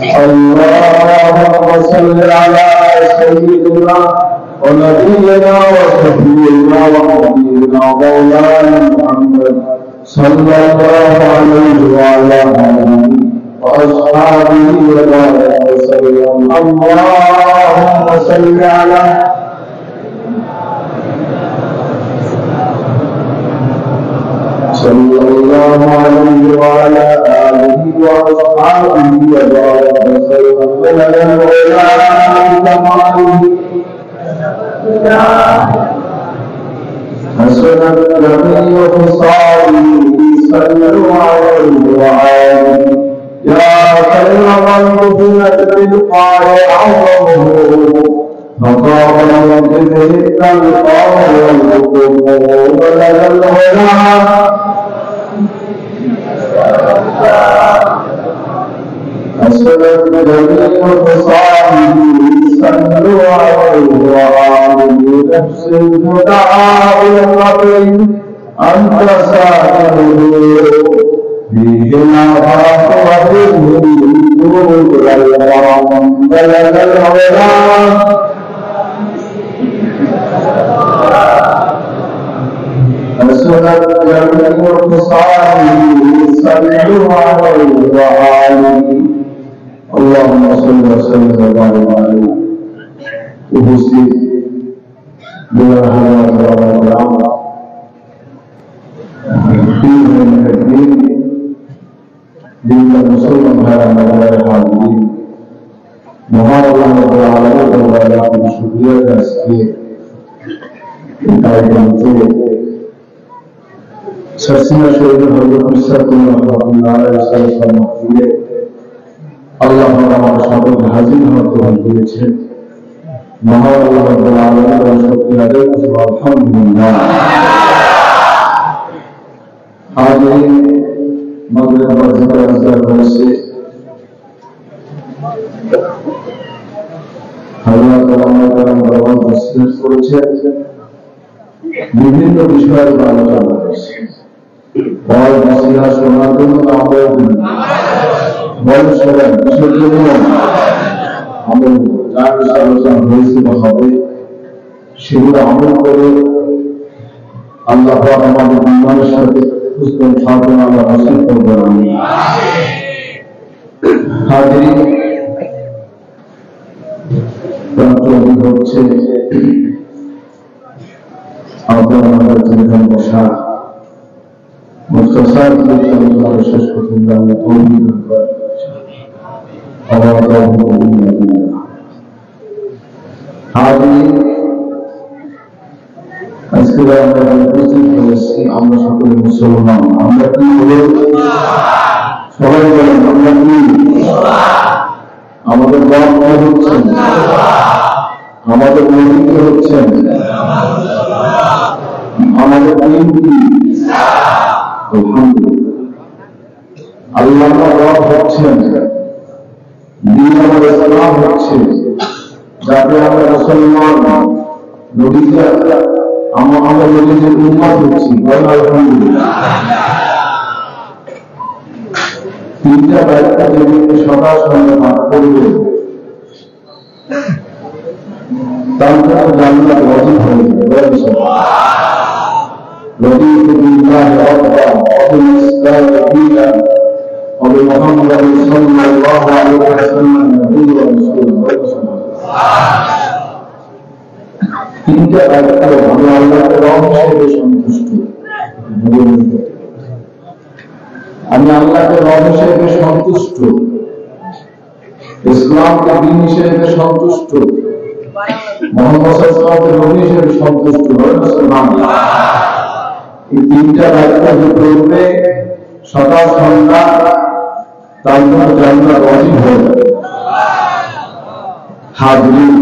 اللهم صل على سيدنا ونبينا وشفيعنا وحبيبنا مولانا محمد صلى الله عليه وعلى آله وأصحابه وبارك وسلم. اللهم صل على صلى الله عليه وعلى آله وأصحابه وبارك وسلم. حسنت جميع خصاله صلوا عليه وآله يا خير من بذلت بالقاع عظمه فطاب بذهن القاع والحكم ولد الهدى حسنت جميع خصاله صلوا عليه وآله نفس الهدى بالقبر أنت سائله فيه الآفاق وفيه الجود والغرام بلد العلا حسنت جميع خصاله صلوا عليه وآله. اللهم صل وسلم وبارك عليه. উপস্থিত মুসলমান ভাইরা হাজির মহান আল্লাহ আলামিনের শুকরিয়া আজকে কার্যক্রমে সরসিনা শরীফের হযরত সাল্লাল্লাহু আলাইহি ওয়াসাল্লাম মাহফিলে আল্লাহ আমাদের সকলকে হাজির হওয়ার তৌফিক দিয়েছেন। মহান আল্লাহ রাব্বুল আলামিনের শুকরিয়া আদায় করছি আলহামদুলিল্লাহ। হাজির মাগরিব ওয়াজিফা আজকার হয়েছে হযরত আল্লাহ ভগবান তসবিহ করেছেন, বিভিন্ন বিষয়ের আলোচনা করেছে। বল নসিহত শোনার জন্য আমাদের বল শোনার কিসের জন্য আমাদের যার আলোচনা হয়েছে বা হবে সেগুলো আমল করে আল্লাহ পাক আমাদের ইমানের সাথে হুসনুল খাতিমা আল্লাহ নসিব করবেন। আমিন। হাজির প্রান্তরিক হচ্ছে আপনারা আমাদের যেখানে বসা মুখতাসার আলোচনা শেষ পর্যন্ত আমরা তৌহিদ আজকে আমরা উপস্থিত হয়েছি, আমরা সকলে মুসলমান। আমরা কি সবাই বলেন আমরা কি? আমাদের বড় হচ্ছেন, আমাদের নবী হচ্ছেন, আমাদের দিন কি? আল্লাহ রব হচ্ছেন, দিন আমাদের ইসলাম হচ্ছে, যাতে আমরা মুসলমান নবীকে আমরা নবীদের উম্মত হচ্ছি। আলহামদুলিল্লাহ। তিনটা দায়িত্ব যদি সকাল সন্ধ্যা পাঠ করবে তাহলে জান্নাত ওয়াজিব হয়ে যাবে। رضيت بالله ربا وبالإسلام دينا وبمحمد صلى الله عليه وسلم نبيا ورسولا। তিনটা দায়িত্ব আমি আল্লাহকে রব হিসেবে সন্তুষ্ট, আমি আল্লাহকে রব হিসেবে সন্তুষ্ট, ইসলামকে দিন হিসেবে সন্তুষ্ট, মুহাম্মদ সাল্লাল্লাহু আলাইহি ওয়াসাল্লামকে নবী হিসেবে সন্তুষ্ট। এই তিনটা দায়িত্ব করবে সকাল সন্ধ্যা, তার জন্য জান্নাত ওয়াজিব হয়ে যাবে। হাজির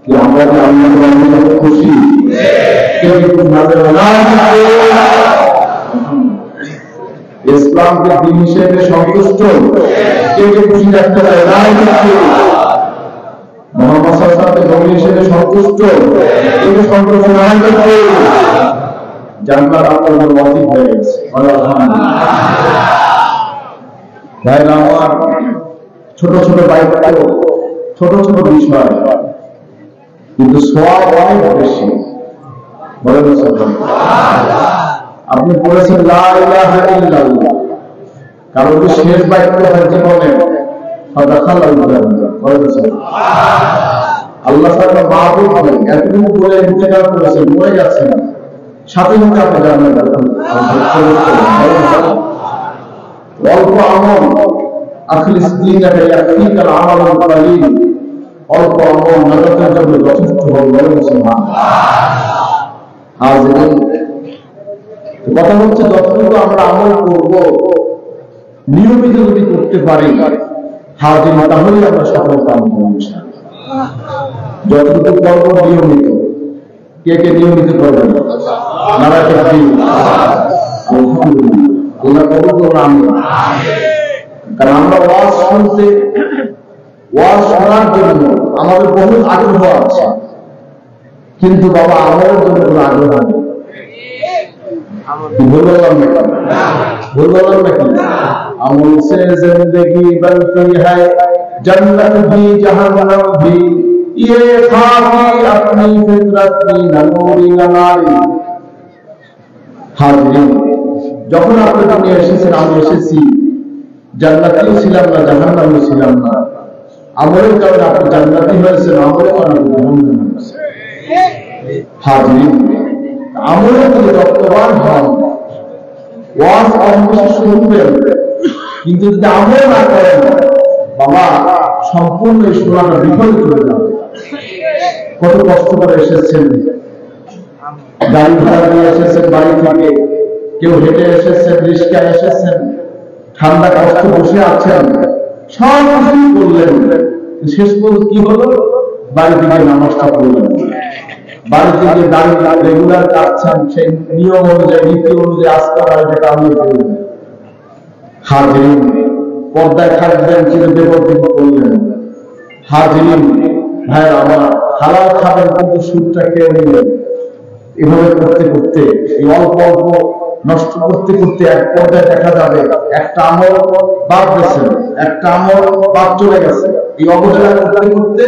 কি আমরা কি আল্লাহর খুশি? ইসলামকে দিন হিসেবে সন্তুষ্ট, কে কে খুশি রাখতে পারে? মুহাম্মদ সাল্লাল্লাহু আলাইহি ওয়াসাল্লাম নবী হিসেবে সন্তুষ্ট, কে কে সন্তুষ্ট না করতে? জান্নাত আপনার ওয়াজিব হয়ে গেছে। আলহামদুলিল্লাহ। ভাইরা আমার, ছোট ছোট দায়িত্ব, ছোট ছোট বিষয়, কিন্তু সওয়াব অনেক বেশি। বলেন আপনি বলেছেন লা ইলাহা ইল্লাল্লাহ, কারণ কি শেষ বাক্য হয় জীবনে ফাদাখালাল জান্নাহ। বলেন আল্লাহ ছাড়া মাবুদ নেই, এতটুকু বলে ইন্তেকাল করেছেন, মরে গেছেন, সাথে সাথে আপনি জান্নাতে অল্প আমল আখলিস দীনাকা ইয়াকফিকাল আমালুল কলিল, অল্প আমল নাজাতের জন্য যথেষ্ট হবে। বলেন সুবহানাল্লাহ। হাজিরিন, কথা হচ্ছে যতটুকু আমরা আমল করব নিয়মিত যদি করতে পারি হাজিরিন, তাহলে আমরা সফলতা পাবো ইনশাআল্লাহ। যতটুকু করব নিয়মিত, কে কে নিয়মিত করবেন? নারায়ে তাকবীর, আলহামদুলিল্লাহ, আল্লাহ কবুল করুন। আমিন। কারণ আমরা ওয়াজ শুনতে, ওয়াজ শোনার জন্য আমাদের বহু আগ্রহ আছে, কিন্তু বাবা আমলের জন্য কোনো আগ্রহ নেই। ভুল বললাম নাকি? ভুল বললাম নাকি? আমল সে জিंदगी बनती है जन्नत भी जहन्नम भी, ये खाकी अपनी फितरत की नूरी नारी। हाजिरिन, যখন আপনি দুনিয়া এসেছেন, আমি এসেছি, জান্নাতিও ছিলাম না, জাহান্নামও ছিলাম না। আমলের কারণে আপনি জান্নাতি হয়েছেন, আমলের কারণে জাহান্নামী হয়েছেন। হাজিরিন, আমলের প্রতি যত্নবান হন, ওয়াজ কম বেশি শুনবেন, কিন্তু যদি আমল না করেন বাবা সম্পূর্ণ এই শোনাটা বিফলে চলে যাবে। কত কষ্ট করে এসেছেন, গাড়ি ভাড়া নিয়ে এসেছেন বাড়ি থেকে, কেউ হেঁটে এসেছেন, রিক্সায় এসেছেন, ঠান্ডা কষ্ট বসে আছেন, সব কিছু করলেন, শেষ পর্যন্ত কি হলো? বাড়ি থেকে নামাজটা পড়লেন, বাড়ি থেকে দাড়ি রেগুলার কাটছেন, সেই নিয়ম অনুযায়ী, নীতি অনুযায়ী আজকাল এটা কামিয়ে ফেললেন। হাজিরিন, পর্দায় থাকবেন, কিন্তু বেপরদিন করলেন। হাজিরিন ভাই আমার, হালাল খাবেন কিন্তু সুদটা খেয়ে নিলেন। এভাবে করতে করতে, অল্প অল্প নষ্ট করতে করতে এক পর্যায়ে দেখা যাবে একটা আমল বাদ গেছেন, একটা আমল বাদ চলে গেছে। এই অবহেলা করতে করতে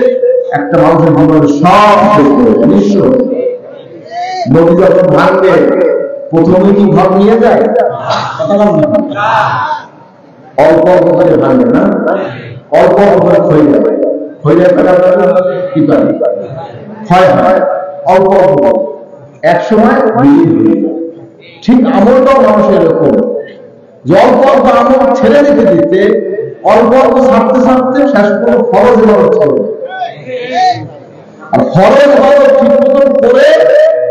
একটা মানুষের জীবনে সব শেষ হয়ে যায়, নিঃস্ব। নদী যখন ভাঙবে প্রথমে কি ঘর নিয়ে যায়? অল্প অল্প করে ভাঙবে না, অল্প অল্প করে ক্ষয়ে যাবে। ক্ষয়ে যাবে কি পারে? ক্ষয় হয় অল্প অল্প, এক সময় ঠিক আমলটাও মানুষের এরকম যে অল্প অল্প আমল ছেড়ে দিতে দিতে, অল্প অল্প ছাড়তে ছাড়তে শেষ করে ফরজ ইবাদত চলবে। আর ফরজ ইবাদত ঠিক মতন করে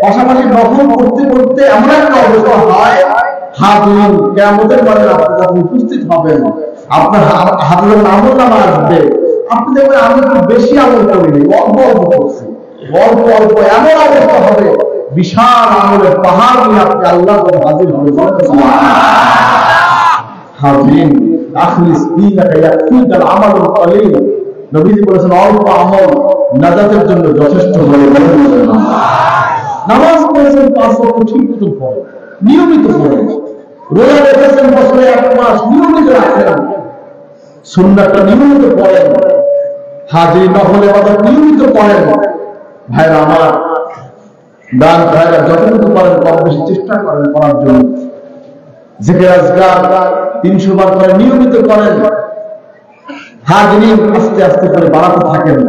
পাশাপাশি নফল করতে করতে এমন একটা অবস্থা হয়, হাজির কিয়ামতের মাঠে আপনি যখন উপস্থিত হবেন, আপনার হাজিরের আমল নামা আসবে, আপনি দেখবেন আমি একটু বেশি আমল করিনি, অল্প অল্প করছি, অল্প অল্প এমন অবস্থা হবে বিশাল আমলের পাহাড় নিয়ে আপনি আল্লাহ হাজির হবে। হাজিরিন, আখলিস দীনাকা ইয়াকফিকাল আমালুল কলিল, নবীজি বলেছেন অল্প আমল নাজাতের জন্য যথেষ্ট হয়ে যাবে। নামাজ পড়েছেন 5 ওয়াক্ত ঠিক মতো পড়েন, নিয়মিত পড়েন। রোজা রেখেছেন বছরে 1 মাস, নিয়মিত রাখেন। সুন্নাতটা নিয়মিত পড়েন। হাজির নফল ইবাদত নিয়মিত পড়েন। ভাইরা আমার, দান ভাইরা যতটুকু পারেন কম বেশি চেষ্টা করেন করার জন্য। জিকির আজকার 300 বার করে নিয়মিত করেন। হাজিরিন আস্তে আস্তে করে বাড়াতে থাকেন।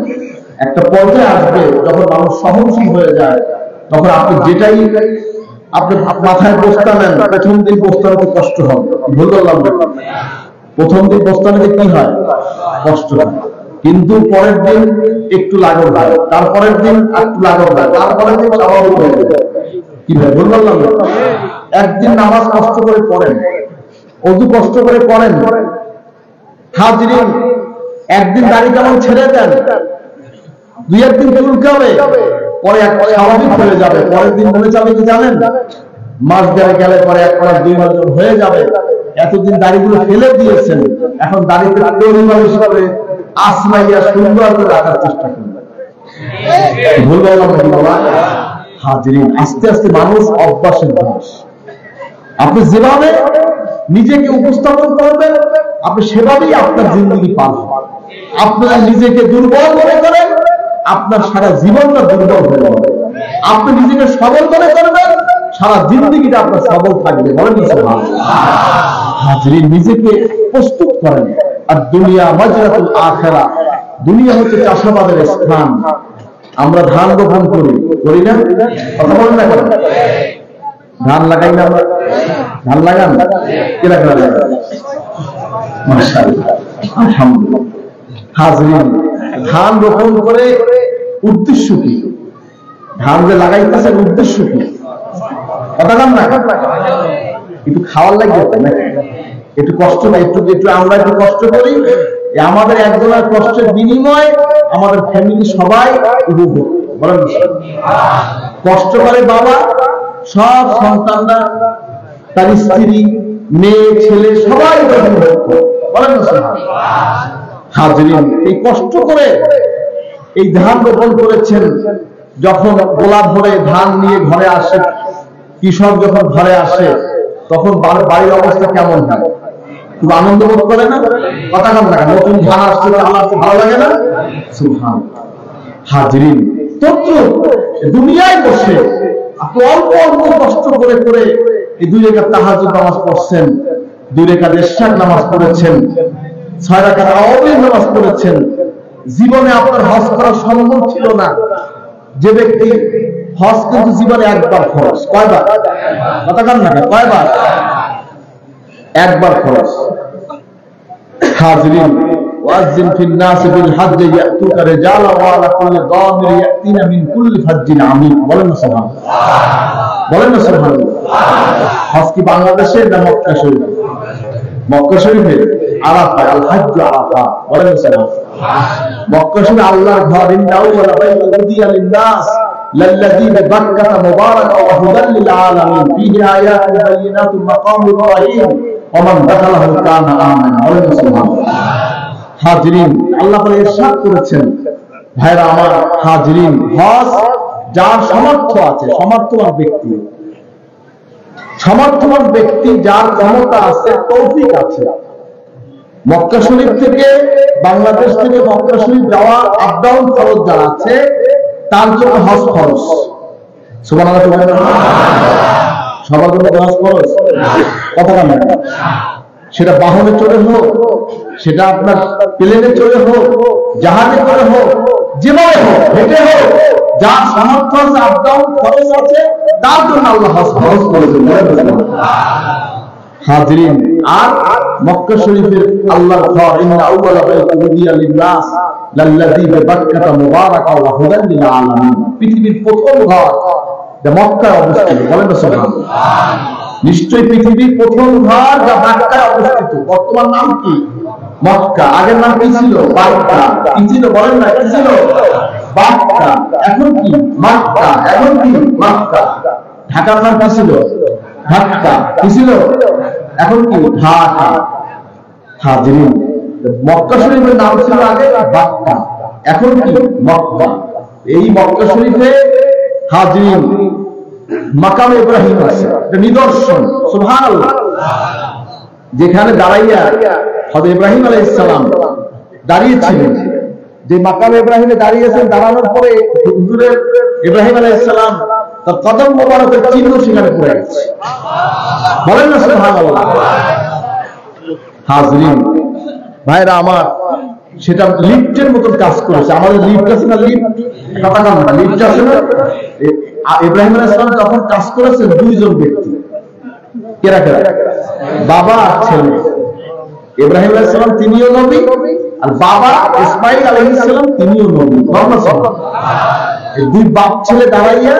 একটা পর্যায়ে আসবে যখন মানুষ সহনশীল হয়ে যায়, তখন আপনি যেটাই আপনি মাথায় বস্তা নেন, প্রথম দিন বস্তা নিতে কষ্ট হবে। ভুল বললাম? প্রথম দিন বস্তা নিতে কি হয়? কষ্ট হয়। কিন্তু পরের দিন একটু লাগর হয়, তারপরের দিন একটু লাগর হয়, তারপরের দিন স্বাভাবিক হয়ে যায়। কি ভাই ভুল বললাম? একদিন নামাজ কষ্ট করে পড়েন, অজু কষ্ট করে পড়েন। হাজিরিন, একদিন দাড়ি কামান ছেড়ে দেন, 2-1 দিন চুলকাবে, পরে স্বাভাবিক হয়ে যাবে। পরের দিন মনে যাবে কি জানেন? মাস দেড়ে গেলে পরে 1 মাস 2 মাস হয়ে যাবে। এতদিন দাড়িগুলো ফেলে দিয়েছেন, এখন দাড়িতে তৈরি মানুষ হিসাবে আসমাইয়া সুন্দর করে রাখার চেষ্টা করবেন। ভুল বললাম নাকি বাবা? হাজিরিন, আস্তে আস্তে মানুষ অভ্যাসের মানুষ। আপনি যেভাবে নিজেকে উপস্থাপন করবেন, আপনি সেভাবেই আপনার জিন্দগি পার হবে। আপনারা নিজেকে দুর্বল মনে করেন, আপনার সারা জীবনটা দুর্বল হয়ে যাবে। আপনি নিজেকে সবল মনে করবেন, সারা জিন্দগিটা আপনার সবল থাকবে। বলেন হাজরিন, নিজেকে প্রস্তুত করেন। আর দুনিয়া মাজরাতুল আখিরা, দুনিয়া হচ্ছে চাষাবাদের স্থান। আমরা ধান রোপণ করি না? কথা বলেন না কেন? ধান লাগাই না আমরা? ধান লাগান? কেনা লাগান? মাশাআল্লাহ, আলহামদুলিল্লাহ। হাজরিন, ধান রোপণ করে উদ্দেশ্য কি? ধান যে লাগাইতেছেন উদ্দেশ্য কি? কথা বলেন না? একটু খাওয়ার লাগবে নাকি? একটু কষ্ট না? একটু আমরা একটু কষ্ট করি, আমাদের একজনের কষ্টের বিনিময় আমাদের ফ্যামিলি সবাই উপভোগ। বলেন কষ্ট করে বাবা, সব সন্তানরা, তার স্ত্রী, মেয়ে, ছেলে সবাই উপভোগ করে। বলেন হাজরিন, এই কষ্ট করে এই ধান রোপণ করেছেন। যখন গোলা ভরে ধান নিয়ে ঘরে আসে, কৃষক যখন ঘরে আসে, তখন বাড়ির অবস্থা কেমন হয়? খুব আনন্দ বোধ করে না? কথা কম লাগে, নতুন ধান আসছে, আমার ভালো লাগে না? সুবহানাল্লাহ। হাজরিন, দুনিয়ায় বসে আপনি অল্প অল্প কষ্ট করে করে এই 2 রাকাত তাহাজ্জুদ নামাজ পড়ছেন, 2 রাকাত ইশরাক নামাজ পড়েছেন, 6 রাকাত তারাবির নামাজ পড়েছেন। জীবনে আপনার হজ করা সম্ভব ছিল না। যে ব্যক্তি হজ কিন্তু জীবনে একবার খরচ, কয়বার? কথা কান না, কয়বার? একবার খরচ। হাজরিন, ওয়াজ্জিন ফিন নাস বিল হজ্জ ইয়াতুকা রিজালা ওয়া আলা কুল্লি দামির ইয়াতিনা মিন কুল্লি ফাজ্জিন আমিন। বলেন না সুবহানাল্লাহ? বলেন না সুবহানাল্লাহ? হজ কি বাংলাদেশে না মক্কা শরীফে? মক্কা শরীফে, আরাফা, আল হজ্জ আরাফা। বলেন না সুবহানাল্লাহ? মক্কা শরীফে আল্লাহর ঘর, ইন্না আউওয়ালা বাইতিন উদিয়া লিন-নাস লাল্লাযী বিবাক্কাতা মুবারাকান ওয়া হুদাল লিল আলামিন ফীহি আয়াতুন বায়িনাতুন মাকামু ইব্রাহিম ওয়া মান দাখালাহু কানা আমিনা। বলেন না সুবহানাল্লাহ? হাজরিন, আল্লাহ তাআলা ইরশাদ করেছেন, ভাইরা আমার, হাজরিন, হজ যার সামর্থ্য আছে, সামর্থ্যবান ব্যক্তি যার ক্ষমতা আছে, তৌফিক আছে, মক্কা শরীফ থেকে, বাংলাদেশ থেকে মক্কা শরীফ যাওয়া আপ ডাউন খরচ যারা আছে, তার জন্য হজ খরচ। সুবহানাল্লাহ, সবার জন্য হজ খরচ। কথা বলেন না? সেটা বাহনে চড়ে হোক, সেটা আপনার প্লেনে চড়ে হোক, জাহাজে করে হোক, যেভাবে হোক, হেঁটে হোক, যার সামর্থ্য আছে, আপ ডাউন খরচ আছে, তার জন্য আল্লাহ হজ খরচ করেছেন। হাজরিন, আর মক্কা শরীফের আল্লাহর ঘর, ইন্না আউওয়ালা বাইতিন উদিয়া লিন-নাস লাল্লাযী বিবাক্কাতা মুবারাকান ওয়া হুদাল লিল আলামিন। পৃথিবীর প্রথম ঘর যা মক্কায় অবস্থিত। বলেন না সুবহানাল্লাহ? নিশ্চয়ই পৃথিবীর প্রথম ঘর যা মক্কায় অবস্থিত। বর্তমান নাম কি? মক্কা। আগের নাম কি ছিল? বাক্কা। কি ছিল? বলেন না, কি ছিল? বাক্কা। এখন কি? মক্কা। এখন কি? মক্কা। ঢাকার নাম কি ছিল? ঢাকা। কি ছিল? এখন কি? ঢাকা। হাজরিন, মক্কা শরীফের নাম ছিল আগে বাক্কা, এখন কি? মক্কা। এই মক্কা শরীফে হাজরিন মাকাম ইব্রাহিম আছে, এটা নিদর্শন। সুবহানাল্লাহ। যেখানে দাঁড়াইয়া হযরত ইব্রাহিম আলাইহিস সালাম দাঁড়িয়েছিলেন, যে মাকাম ইব্রাহিমে দাঁড়িয়েছেন, দাঁড়ানোর পরে হুজুরের ইব্রাহিম আলাইহিস সালাম তার কদম মোবারকের চিহ্ন সেখানে পড়ে গেছে। বলেন না সুবহানাল্লাহ? হাজরিন, ভাইরা আমার, সেটা লিফটের মতন কাজ করেছে। আমাদের লিফট আছে না? লিফট, কথা কাম না, লিফট আছে না? ইব্রাহিম আলাইহিস সালাম তখন কাজ করেছেন 2 জন ব্যক্তি। কেরা? বাবা আর ছেলে। ইব্রাহিম আলাইহিস সালাম তিনিও নবী, আর বাবা ইসমাঈল আলাইহিস সালাম তিনিও নবী। এই 2 বাপ ছেলে দাঁড়াইয়া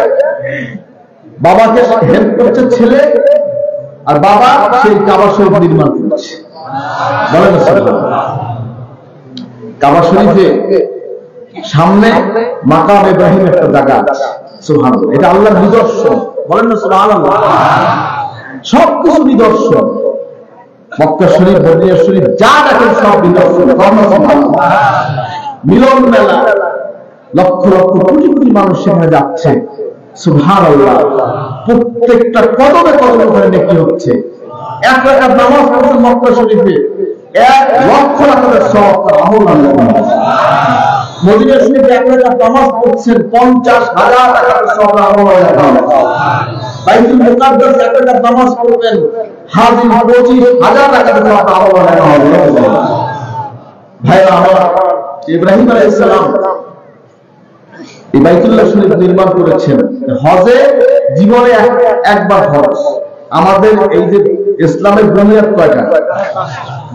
বাবাকে হেল্প করছে ছেলে, আর বাবা সেই কাবা শরীফ নির্মাণ করছে। বলেন না সুবহানাল্লাহ? কাবা শরীফে সামনে মাকাম ইব্রাহিম একটা জায়গা আছে। সুবহানাল্লাহ, এটা আল্লাহর নিদর্শন। বলেন না সুবহানাল্লাহ? সবকিছু নিদর্শন। মক্কা শরীফ, মদিনা শরীফ যা দেখেন সব নিদর্শন। মিলন মেলা, লক্ষ লক্ষ কোটি কোটি মানুষ সেখানে যাচ্ছে। সুবহানাল্লাহ। প্রত্যেকটা কদমে কদমে ওখানে নেকি হচ্ছে। 1 রাকাত নামাজ পড়ছেন মক্কা শরীফে, 1,00,000 টাকার সওয়াব তার আমল নামায় মদিনা শরীফে 1 রাকাত নামাজ পড়ছেন 50,000 টাকার সওয়াব আমল নামায় বাইতুল মুকাদ্দাস 1 রাকাত নামাজ পড়বেন হাজির 25,000 টাকার সওয়াব আমল নামায় ভাইরা আমার ইব্রাহিম আলাইহিস সালাম এই বাইতুল্লাহ শরীফ নির্মাণ করেছেন হজে জীবনে একবার হজ আমাদের এই যে ইসলামের বুনিয়াদ কয়টা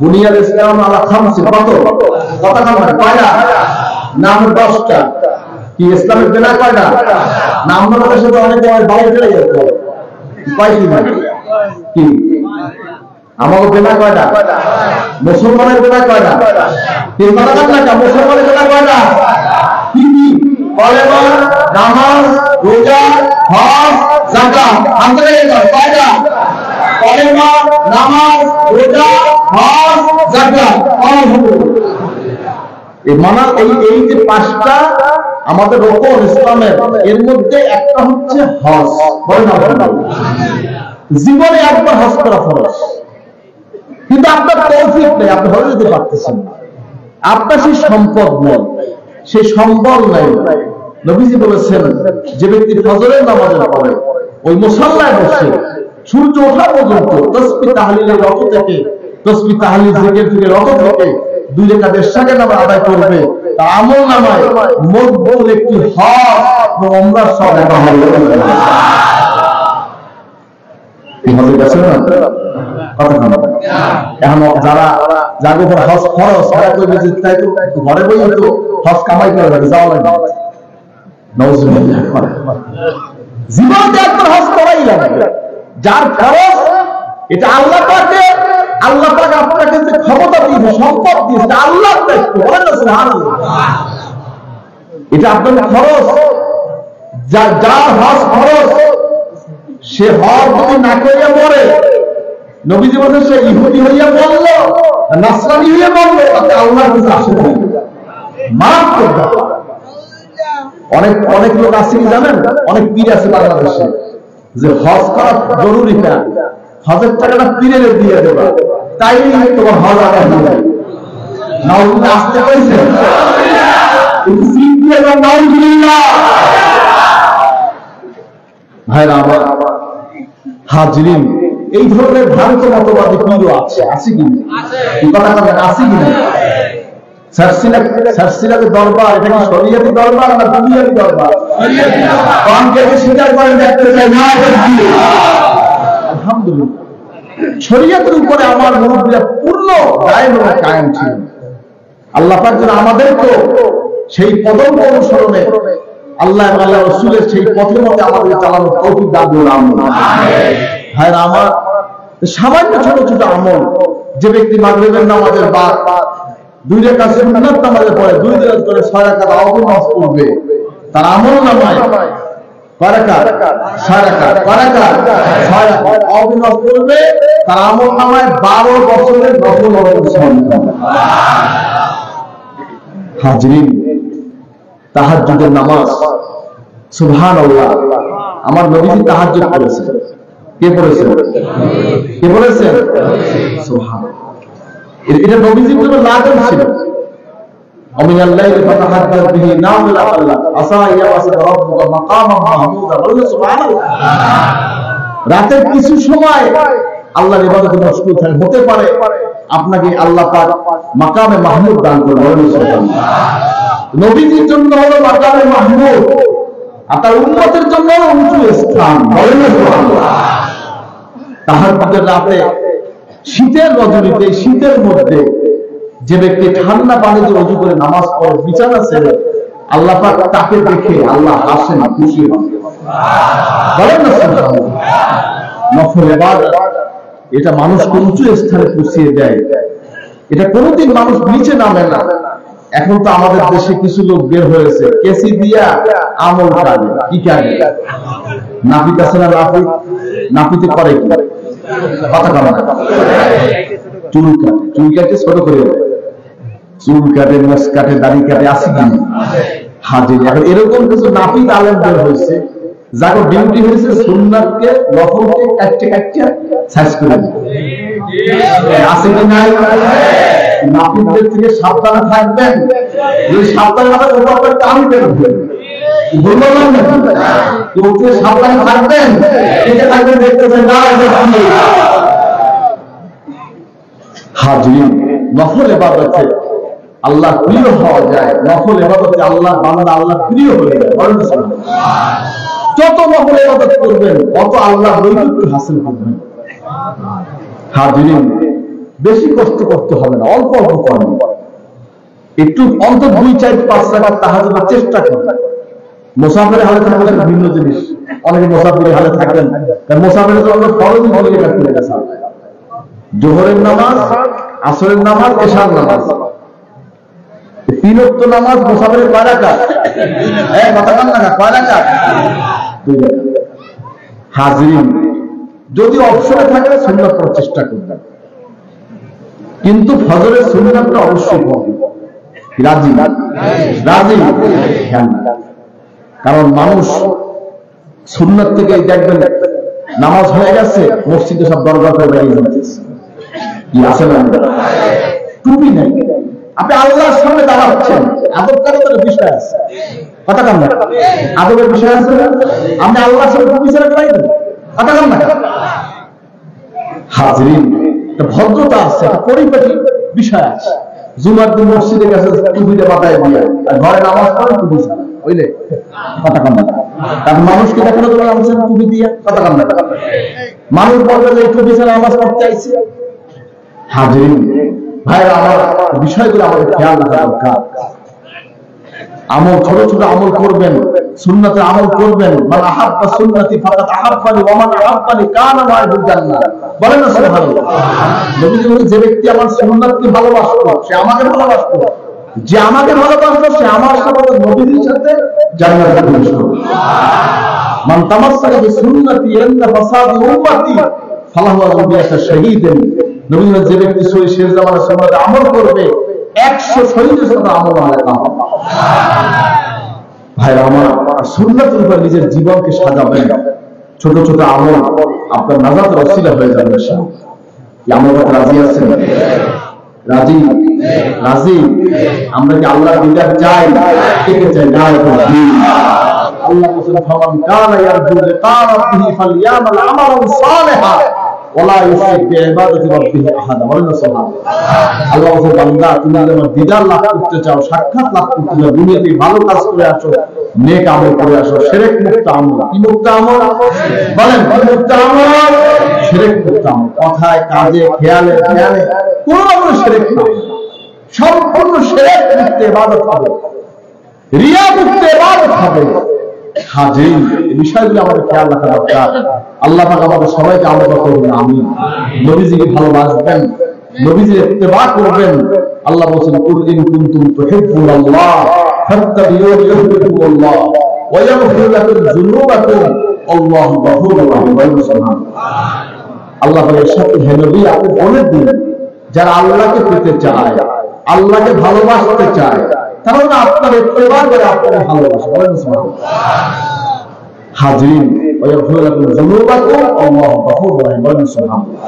বুনিয়াদ ইসলাম আলা খামসি কত কয়টা নাম 10টা কি ইসলামের বিনা কয়টা নাম বলার সাথে অনেকে বাইরে চলে যেত কয়টি মানে কি আমাদের বিনা কয়টা মুসলমানের বিনা কয়টা তিন কথা না মুসলমানের বিনা কয়টা কি কি কলেমা নামাজ রোজা হজ যাকাত আমাদের কয়টা কলেমা নামাজ রোজা হজ যাকাত এই মানা এই যে 5টা আমাদের রকম ইসলামের এর মধ্যে একটা হচ্ছে হজ বলেন আপনারা জীবনে একবার হজ করা ফরজ কিন্তু আপনার তৌফিক নেই আপনি হজ যেতে পারতেছেন না আপনার সেই সম্পদ নেই সেই সম্বল নাই নবীজি বলেছেন যে ব্যক্তি ফজরের নামাজের পরে ওই মুসাল্লায় বসে সূর্য ওঠা পর্যন্ত তাসবিহ তাহলিলের রত থেকে তাসবিহ তাহলিল জিকির থেকে রত থেকে 2 রাকাত ইশারের নামাজ আদায় করবে তার আমল নামায় মকবুল একটি হজ ও উমরার সওয়াব দেওয়া হবে কি হবে কাছে না কথা না এখন যারা যার উপর হজ ফরজ তারা কইবে যে তাই তো ঘরে বসে তো হজ কামাই করে যাওয়া লাগে নাউজুবিল্লাহ জীবনে একবার হজ করাই লাগবে যার ফরজ এটা আল্লাহ পাক আপনাকে যে ক্ষমতা দিয়েছে সম্পদ দিয়েছে আল্লাহর দায়িত্ব বলেন না সুবহানাল্লাহ এটা আপনার ফরজ যার হজ ফরজ সে হজ যদি না করিয়া মরে নবীজি বলেন সে ইহুদি হইয়া মরল নাসরানী হইয়া মরল তাতে আল্লাহর কাছে আসে না মাফ করবে অনেক লোক আছে কি জানেন অনেক পীর আছে বাংলাদেশে যে হজ করা জরুরি না হজের টাকাটা পীরের দিয়ে দেবা তাই তোমার হজ আদায় হবে নাউজুবিল্লাহ আসতে পাইছে নাউজুবিল্লাহ ভাইরা আমার হাজরিন এই ধরনের ভ্রান্ত মতবাদী পীরও আছে কি আছে কি না সারসিলাতে দরবার এটা কি শরীয়তি দরবার না দুনিয়াবি দরবার শরীয়তি দরবার কোন কে স্বীকার করেন দেখতে চাই না আলহামদুলিল্লাহ শরীয়তের উপরে আমার মুরব্বিরা পূর্ণ কায়েম ছিল আল্লাহ পাক যেন আমাদেরকে সেই পদঙ্ক অনুসরণে আল্লাহ এবং আল্লাহর রাসূলের সেই পথের মধ্যে আমাদের চালানোর তৌফিক দান করুন আমিন ভাইরা আমার সামান্য ছোট ছোট আমল যে ব্যক্তি মাগরিবের নামাজের বাদ 2 রাকাত সুন্নাত নামাজের পরে 2 রাকাত করে 6 রাকাত আওয়াজ নামাজ পড়বে তার আমল নামায় বারাকাত 6 রাকাত বারাকাত 6 রাকাত আওয়াজ নামাজ পড়বে তার আমল নামায় 12 বছরের নফল নামাজ সুবহানাল্লাহ হাজরিন তাহাজ্জুদের নামাজ সুবহানাল্লাহ আমার নবীজি তাহাজ্জুদ করেছেন কে বলেছেন সুবহানাল্লাহ এটা নবীজির জন্য লাজম ছিল আমিনাল লাইলি ফাতাহাদ্দাস বিহি নাফিলা আল্লাহ আসা ইয়াবাসা রাব্বুকা মাকামান মাহমুদা বল সুবহানাল্লাহ রাতের কিছু সময় আল্লাহর ইবাদতে মশগুল থাকেন হতে পারে আপনাকে আল্লাহ পাক মাকামে মাহমুদ দান করবেন বল সুবহানাল্লাহ নবীজির জন্য হলো মাকামে মাহমুদ আর তার উম্মতের জন্য উঁচু স্থান বল সুবহানাল্লাহ তাহাজ্জুদের রাতে শীতের রজনীতে শীতের মধ্যে যে ব্যক্তি ঠান্ডা পানিতে ওযু করে নামাজ পড়ে বিছানা ছেড়ে আল্লাহ পাক তাকে দেখে আল্লাহ হাসেন খুশি হন বলেন না সুবহানাল্লাহ নফল ইবাদত এটা মানুষকে উঁচু স্থানে পৌঁছিয়ে দেয় এটা কোনোদিন মানুষ নিচে নামে না এখন তো আমাদের দেশে কিছু লোক বের হয়েছে কেসি দিয়া আমল করে কি করে নাপিত আছে না নাপিতে করে কি কথা বলে না চুল কাটে ছোট করে চুল কাটে নখ কাটে দাড়ি কাটে আসি কি হাজির এখন এরকম কিছু নাপিত আলেম বের হয়েছে যাকে ডিউটি হয়েছে সুন্নাতকে নফলকে কাটতে সাইজ করে আছে কি নাই? নাপিতদের থেকে সাবধানে থাকবেন। যদি সাবধানে না থাকেন ওপর কান বেরোবে, বললাম না ওকে সাবধানে থাকবেন, একে থাকবেন দেখতেছেন না। হাজির নফল ইবাদতে আল্লাহ প্রিয় হওয়া যায়, নফল ইবাদতে আল্লাহ বান্দা আল্লাহ প্রিয় হয়ে যায়। যত নফল ইবাদত করবেন তত আল্লাহ নৈকট্য হাসিল করবেন। হাজির বেশি কষ্ট করতে হবে না, অল্প অল্প করেন, একটু অন্তত 2-4-5 রাকাত তাহাজ্জুদের চেষ্টা করবেন। মুসাফিরের হালে থাকবেন ভিন্ন জিনিস, অনেকে মুসাফিরের হালে থাকবেন, মুসাফিরের জন্য ফরজ হয়ে গেছে জোহরের নামাজ, আসরের নামাজ, এশার নামাজ, 3 ওয়াক্ত নামাজ মুসাফিরের কয় রাকাত? কথা কান না, কয় রাকাত? 2 রাকাত। হাজির যদি অবসরে থাকে সুন্নাত পড়ার চেষ্টা করবেন, কিন্তু ফজরের সুন্নাতটা অবশ্যই পড়বেন। রাজি রাজি? কারণ মানুষ সুন্নাত থেকে দেখবেন নামাজ হয়ে গেছে, মসজিদে সব দরজা করে বেরিয়ে যাচ্ছে, কি আছে না? টুপি নাই, আপনি আল্লাহর সামনে দাঁড়াচ্ছেন, আদব কারণের বিষয় আছে, কথা কান না, আদবের বিষয় আছে না? আপনি আল্লাহর সামনে টুপি ছেড়ে দাঁড়াইবেন, কথা কান না। হাজির ভদ্রতা আছে, একটা পরিপাটি বিষয় আছে। জুমার দিন মসজিদে গেছে টুপিটা মাথায় দিয়ে, আর ঘরে নামাজ পড়ে টুপি ছাড়া, বুঝলে? কথা কান না। কারণ মানুষকে দেখানো তোমার নামাজ টুপি দিয়ে, কথা কান না। মানুষ বলবে যে টুপি ছাড়া নামাজ পড়তে চাইছে। হাজির ভাইরা আমার, বিষয়গুলো আমাদের খেয়াল রাখা দরকার। আমল ছোট ছোট আমল করবেন, সুন্নাতে আমল করবেন। মান আহাব্বা সুন্নতি ফাকাদ আহাব্বানি ওয়া মান আহাব্বানি কানা মা'আহুল জান্নাহ। বলেন না সুবহানাল্লাহ। নবীজি বলেন, যে ব্যক্তি আমার সুন্নাতকে ভালোবাসলো সে আমাকে ভালোবাসলো, যে আমাকে ভালোবাসলো সে আমার সাথে নবীজির সাথে জান্নাতে প্রবেশ করবে। মান তামাসসাকা বিসুন্নতি ইনদা ফাসাদি উম্মতি ফালাহু আজরুন বিআশরি শাহীদিন। নবীজি বলেন, যে ব্যক্তি শেষ জামানার সুন্নাতে আমল করবে 100 শহীদের সাথে আমল আলাদা হবে। ভাইরা আমার, সুন্নাতের উপর নিজের জীবনকে সাজাবেন। ছোট ছোট আমল আপনার নাজাতের ওসিলা হয়ে যাবে। আমার কথা রাজি আছেন? রাজি রাজি? আমরা কি আল্লাহর দিদার চাই? কে চাই না? আল্লাহ বলেন, ফামান কানা ইয়ারজু লিকা রাব্বিহি ফালইয়ামাল আমালান সালিহান ওয়ালা ইউশরিক বিইবাদাতি রাব্বিহি আহাদা। বলেন সুবহানাল্লাহ। আল্লাহ বলেন, বান্দা তুমি আমার দিদার লাভ করতে চাও, সাক্ষাৎ লাভ করতে চাও, দুনিয়াতে ভালো কাজ করে আসো, নেক আমল করে আসো, শিরক মুক্ত আমল। কি মুক্ত আমল? বলেন কি মুক্ত আমল? শিরক মুক্ত আমল। কথায় কাজে খেয়ালে খেয়ালে কোন আমল শিরক না, সম্পূর্ণ শিরক মুক্ত ইবাদত হবে, রিয়া মুক্ত ইবাদত হবে। হাজির এই বিষয়গুলো আমাদের খেয়াল রাখা দরকার। আল্লাহ পাক আমাদের সবাইকে আমল করবেন, আমিন। নবীজিকে ভালোবাসবেন, নবীজির ইত্তেবা করবেন। আল্লাহ বলেন, কুল ইন কুনতুম তুহিব্বুনাল্লাহ ফাত্তাবিউনি ইউহিব্বুকুমুল্লাহ ওয়া ইয়াগফির লাকুম যুনুবাকুম আল্লাহু গফুরুর রহিম। সুবহানাল্লাহ। আল্লাহ বলেন, সাথে হে নবী আপনি বলে দিন, যারা আল্লাহকে পেতে চায়, আল্লাহকে ভালোবাসতে চায়, তারা আপনার ইত্তেবা করে আপনাকে ভালোবাসে। বলেন সুবহানাল্লাহ। হাজির ওয়া ইয়াগফির লাকুম যুনুবাকুম আল্লাহু গফুরুর রহিম। বলেন সুবহানাল্লাহ।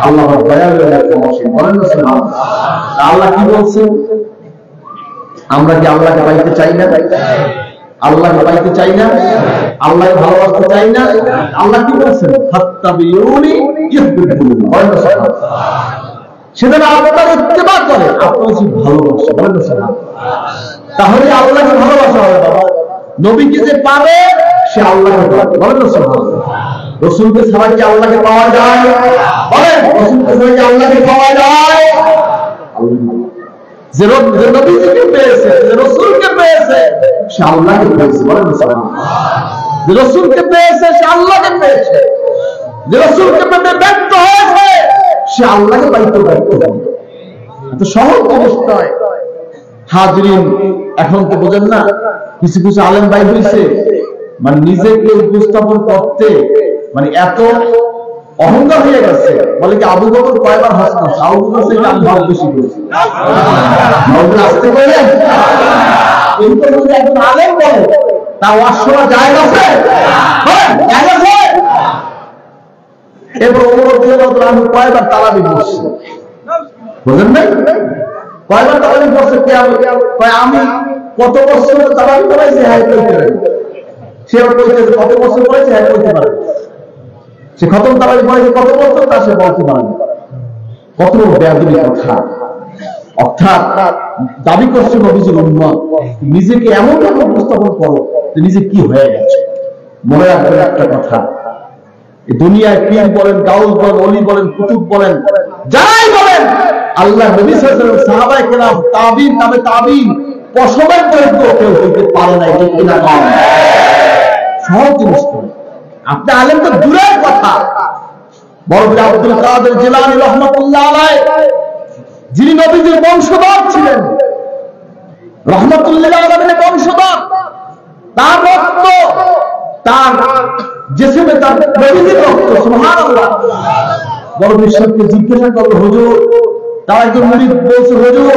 আল্লাহ দয়ালু এবং ক্ষমাশীল। বলেন সুবহানাল্লাহ। আল্লাহ কি বলছেন? আমরা কি আল্লাহকে পাইতে চাই না? আল্লাহকে পাইতে চাই না? আল্লাহকে ভালোবাসতে চাই না? আল্লাহ কি বলছেন? ফাত্তাবিউনি ইউহিব্বুকুমুল্লাহ। বলেন সুবহানাল্লাহ। সেটা আপনার ইত্তেবা করে, আপনার উচিত ভালোবাসা। বলেন সুবহানাল্লাহ। তাহলে আল্লাহকে ভালোবাসা হবে বাবা। নবীকে যে পাবে সে আল্লাহকে পাবে। বলেন সুবহানাল্লাহ। রাসূলকে ছাড়া কি আল্লাহকে পাওয়া যায়? বলেন রাসূলকে ছাড়া কি আল্লাহকে পাওয়া যায়? যে নবীকে পেয়েছে, যে রাসূলকে পেয়েছে সে আল্লাহকে পেয়েছে। বলেন সুবহানাল্লাহ। যে রাসূলকে পেয়েছে সে আল্লাহকে পেয়েছে। যে রাসূলকে পেতে ব্যর্থ হয়েছে সে আল্লাহকে পাইতে ব্যর্থ হবে। এত সহজ জিনিস নয়। হাজিরিন, এখন তো বোঝেন না, কিছু কিছু আলেম ভাই হয়েছে মানে নিজেকে উপস্থাপন করতে মানে এত অহংকার হয়ে গেছে। বলে কি আবু বকর কয়বার হজ করছে? আবু বকর থেকে আমি হজ বেশি করেছি। আসতে পারেন? কিন্তু যদি একজন আলেম বলে তা ওয়াজ শোনা জায়েজ আছে? জায়েজ আছে? এবার ওমর রাদিয়াল্লাহু তাআলা আনহু কয়বার তারাবি পড়ছে বুঝেন নাই? কয়বার তারাবি পড়ছে? আমি কত বছর তারাবি পড়াইছি, হ্যাঁ কইতে পারি। সে কইতে কত বছর পড়াইছে, হ্যাঁ কইতে পারে। সে খতম তারাবি পড়াইছে কত বছর, তা সে বলতে পারে না। কত বেয়াদবি কথা। অর্থাৎ দাবি করছে নবীজির উম্মত, নিজেকে এমন ভাবে উপস্থাপন করো যে নিজে কি হয়ে গেছে। মনে রাখবেন একটা কথা, দুনিয়ায় পীর বলেন, গাউস বলেন, ওলি বলেন, কুতুব বলেন, যাই বলেন, আল্লাহ নবী সাল্লাল্লাহু আলাইহি ওয়াসাল্লাম, সাহাবায়ে কেরাম, তাবিঈন, তাবে তাবিঈন, পশমের যোগ্য কেউ হইতে পারে না। ঠিক কিনা কম? সহজ জিনিস তো। আপনি আলেম তো দূরের কথা, বড় আব্দুল কাদের জিলানী রাহমাতুল্লাহ আলাইহি, যিনি নবীজির বংশধর ছিলেন, রহমাতুল্লাহ আলাইহির বংশধর, তার রক্ত, তার জিসিমে তার নবীজির রক্ত। সুবহানাল্লাহ। বড় বিশ্বকে জিজ্ঞাসা করলো, হুজুর, তার একজন মুরিদ বলছে, হুজুর